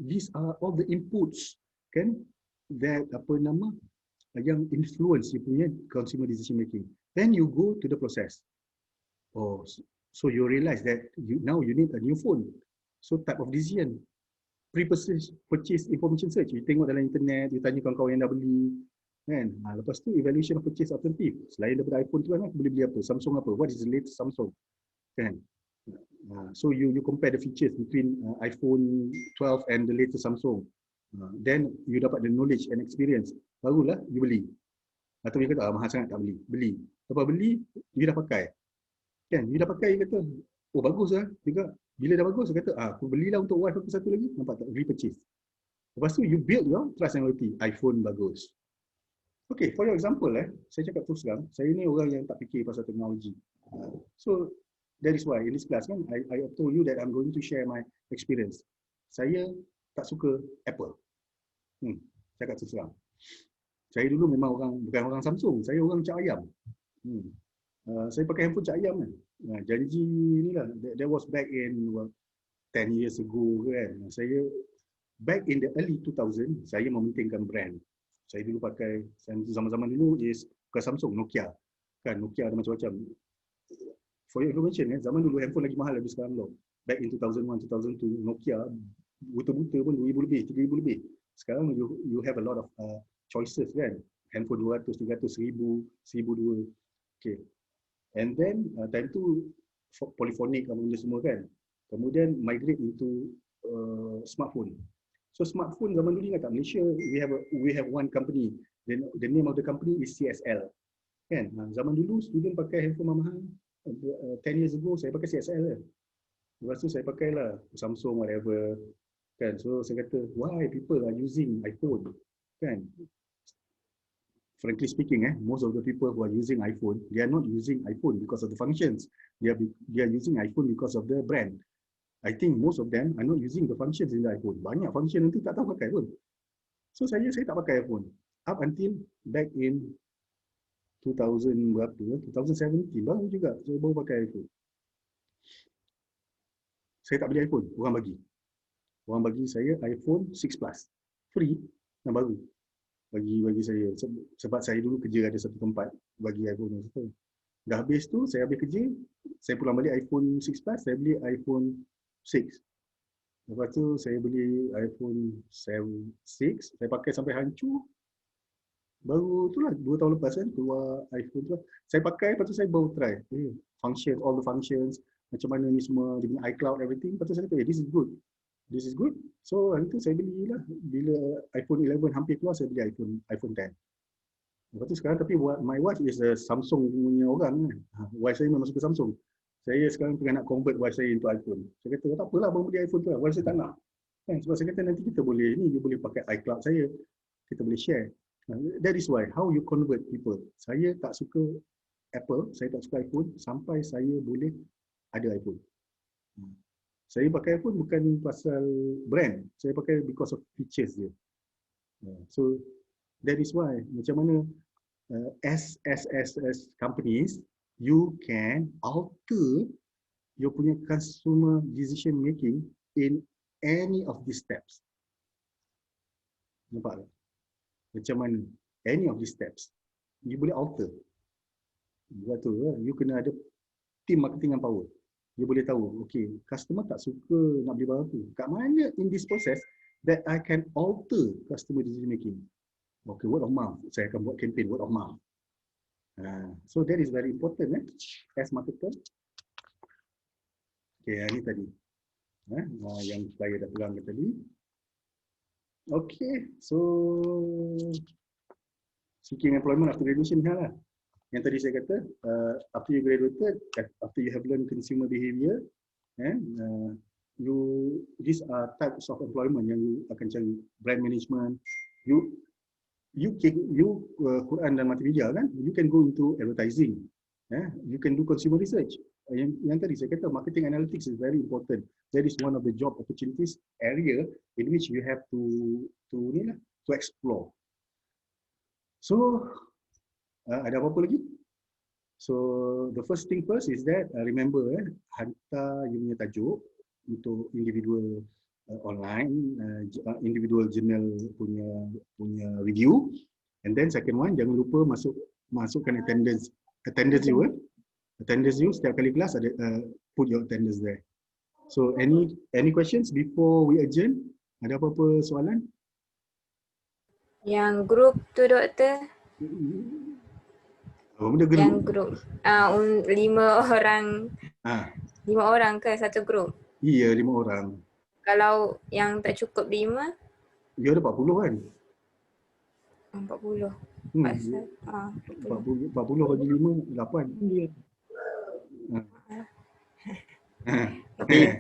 These are all the inputs, kan? That yang influence you punya consumer decision making. Then you go to the process. So you realize that now you need a new phone. So type of decision, pre-purchase information search. You tengok dalam internet, you tanya kawan-kawan yang dah beli, kan? Lepas tu evaluation of purchase alternative. Selain daripada iPhone tu kan, boleh beli apa? Samsung apa? What is the latest Samsung? Kan? So you compare the features between iPhone 12 and the latest Samsung. Then you dapat the knowledge and experience. Barulah you beli. Atau you kata, mahal sangat tak beli. Beli. Lepas beli, you dah pakai. Kan, you dah pakai, you kata, bagus lah juga. Bila dah bagus, you kata, aku belilah untuk wife aku satu lagi. Nampak tak? Repurchase. Lepas tu, you build your trust and loyalty. iPhone bagus. Okay, for your example, saya cakap terus terang, saya ni orang yang tak fikir pasal teknologi. So, that is why, in this class kan, I told you that I'm going to share my experience. Saya tak suka Apple. Cakap terus terang. Saya dulu memang bukan orang Samsung, saya orang cak ayam. Saya pakai handphone cak ayam kan. Janji ni lah, that was back in 10 years ago kan. Saya back in the early 2000, saya mementingkan brand. Saya dulu pakai, zaman-zaman dulu is bukan Samsung, Nokia. Kan Nokia ada macam-macam. For your information, zaman dulu handphone lagi mahal daripada sekarang loh. Back in 2001, 2002, Nokia buta-buta pun 2,000 lebih, 3,000 lebih. Sekarang you have a lot of choices kan. Handphone 200, 300, 1,000, 1,200. Okay. And then time tu polyphonic apa benda semua kan. Kemudian migrate into smartphone. So smartphone zaman dulu kat Malaysia we have one company. The name of the company is CSL. Kan? Zaman dulu student pakai handphone mahal. 10 years ago saya pakai CSL kan. Lepas tu saya pakailah Samsung whatever. Kan? So saya kata why people are using iPhone? Kan? Frankly speaking, most of the people who are using iPhone, they are not using iPhone because of the functions. They are using iPhone because of the brand. I think most of them are not using the functions in the iPhone. Banyak function nanti tak tahu pakai pun. So saya tak pakai iPhone. Up until back in 2017 baru juga saya baru pakai iPhone. Saya tak beli iPhone, orang bagi. Orang bagi saya iPhone 6 Plus. Free dan baru. Bagi saya sebab saya dulu kerja ada satu tempat bagi iPhone tu. Dah habis tu saya habis kerja, saya pulang balik iPhone 6 Plus, saya beli iPhone 6. Lepas tu saya beli iPhone 6, saya pakai sampai hancur. Baru tu lah 2 tahun lepas kan keluar iPhone tu. Saya pakai, lepas tu saya baru try. All the functions, macam mana ni semua, dia punya iCloud, everything. Lepas tu saya kata, this is good. This is good. So hari tu saya belilah. Bila iPhone 11 hampir keluar, saya beli iPhone 10. Lepas tu sekarang tapi my wife is a Samsung punya orang kan. Wife saya memang suka Samsung. Saya sekarang tengah nak convert wife saya into iPhone. Saya kata tak apalah abang beli iPhone tu lah. Wife saya tak nak. Kan? Sebab saya kata nanti kita boleh you boleh pakai iCloud saya. Kita boleh share. That is why how you convert people. Saya tak suka Apple, saya tak suka iPhone sampai saya boleh ada iPhone. Saya pakai iPhone bukan pasal brand, saya pakai because of features dia. So that is why macam mana as companies you can alter your punya consumer decision making in any of these steps. Nampak tak? Macam mana? Any of these steps you boleh alter. Sebab tu you kena ada team marketing and power. Dia boleh tahu, okay, customer tak suka nak beli barang tu. Kat mana in this process that I can alter customer decision making? Okay, word of mouth. Saya akan buat campaign word of mouth. So that is very important as marketer. Okay, ini tadi. Yang saya dah terangkan tadi. Okay, so seeking employment after graduation lah. yang tadi saya kata, after you graduated, after you have learned consumer behavior, these are types of employment yang you akan cari. Brand management, you Quran dan multimedia kan, you can go into advertising, you can do consumer research. Yang tadi saya kata marketing analytics is very important. That is one of the job opportunities area in which you have to explore. So ada apa-apa lagi? So the first thing first is that remember hantar you punya tajuk untuk individual online, individual journal punya review, and then second one jangan lupa masukkan attendance you setiap kali kelas ada put your attendance there. So any questions before we adjourn? Ada apa-apa soalan? Yang grup tu doktor, Apa benda yang group? grup 5 orang. 5 orang ke satu grup? Iya, 5 orang. Kalau yang tak cukup 5, Dia ada 40 kan? 40. 40 bagi 5, 8. Okay.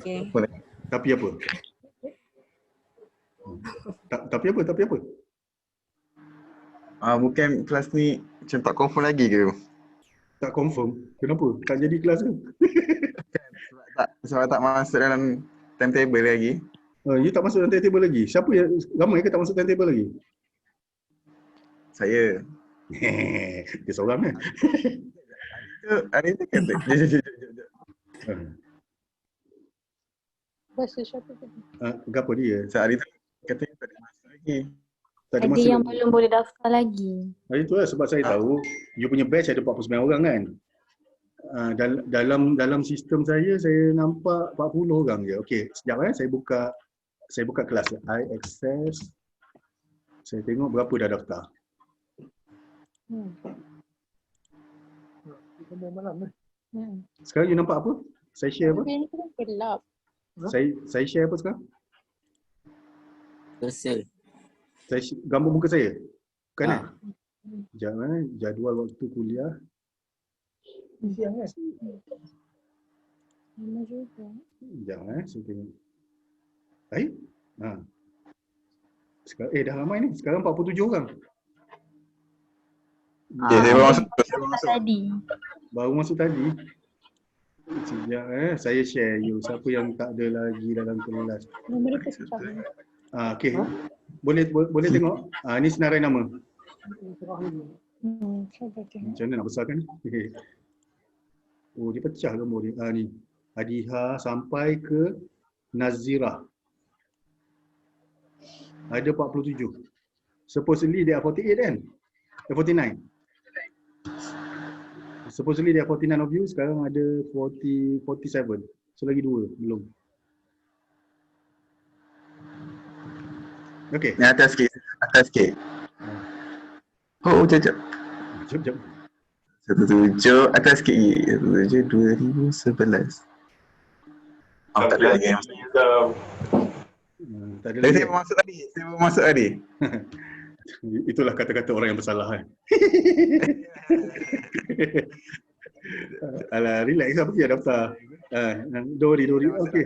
Tapi apa? Tapi apa? Bukan kelas ni macam tak confirm lagi ke? Tak confirm. Kenapa? Tak jadi kelas ke? Sebab tak masuk dalam timetable lagi. You tak masuk dalam timetable lagi? Siapa yang ramai ke tak masuk timetable lagi? Saya. Dia seorang kan? Hari tu kata. Kenapa dia? Hari tu katanya tak ada masuk lagi. Tak ada Ada masuk yang lagi. belum boleh daftar lagi. Hari tu lah sebab saya tahu you punya batch ada 49 orang kan. Dalam sistem saya nampak 40 orang je. Okey, sekejap saya buka kelas. I access. Saya tengok berapa dah daftar. Sekarang you nampak apa? Saya share apa? Gelap. Saya share apa sekarang? Bersel. Gambar muka saya? Bukan Jangan jadual waktu kuliah. Jangan saya tengok. Sekarang dah ramai ni. Sekarang 47 orang. Dia baru masuk. Tadi. Baru masuk tadi. Sekejap saya share you. Siapa yang tak ada lagi dalam kelas. Mereka susah. Okey. Boleh tengok. Ni senarai nama. Macam mana nak besarkan ni? Oh, dia pecah gambar dia. Ni. Adiha sampai ke Nazirah. Ada 47. Supposedly dia 48 kan? 49. Supposedly dia 49 of you, sekarang ada 47. So lagi 2 belum. Okey. Yang atas sikit. Oh, jap. Jom. 17 atas sikit lagi. 17 2011. Tak ada lagi. Tak ada Saya lagi. baru masuk tadi. Itulah kata-kata orang yang bersalah kan. Alah, relax lah, pergi dah daftar. Dori. Okey.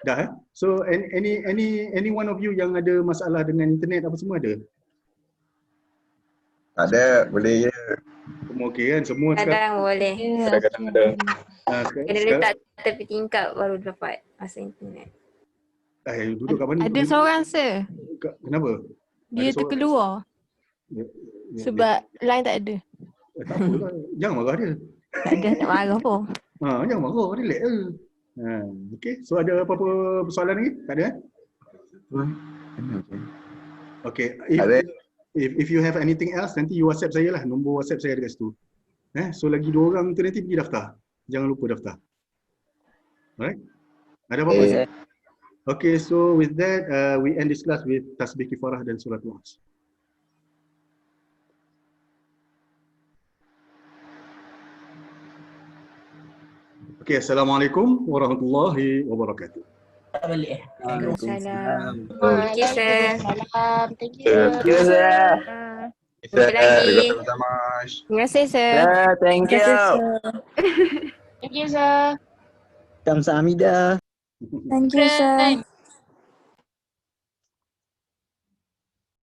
Dah So any one of you yang ada masalah dengan internet apa semua ada? Tak ada, boleh je. Semua okey kan? Semua sekarang. Kadang boleh. Kadang-kadang ada. Kena letak tepi tingkap baru dapat masuk internet. Duduk kat mana? Ada seorang Kenapa? dia Ada seorang. terkeluar sebab line tak ada. Tak apa lah. Jangan marah dia. Tak ada, tak marah pun. Jangan marah, relax je. Okey, so ada apa-apa soalan lagi? Tak ada Okey, if you have anything else, nanti you WhatsApp saya lah. Nombor WhatsApp saya ada kat situ. So lagi 2 orang tu nanti pergi daftar. Jangan lupa daftar. Alright? Ada apa-apa? Okay, so with that, we end this class with Tasbih Kifarah dan Surah Al-As. Okay, Assalamualaikum warahmatullahi wabarakatuh. Waalaikumsalam. Thank you, sir. Salam. Thank you. Ya, Zara. Jumpa lagi. Sama. Terima kasih, sir. Yeah, thank you. Thank you, sir. Kamsahamnida. Thank you, sir.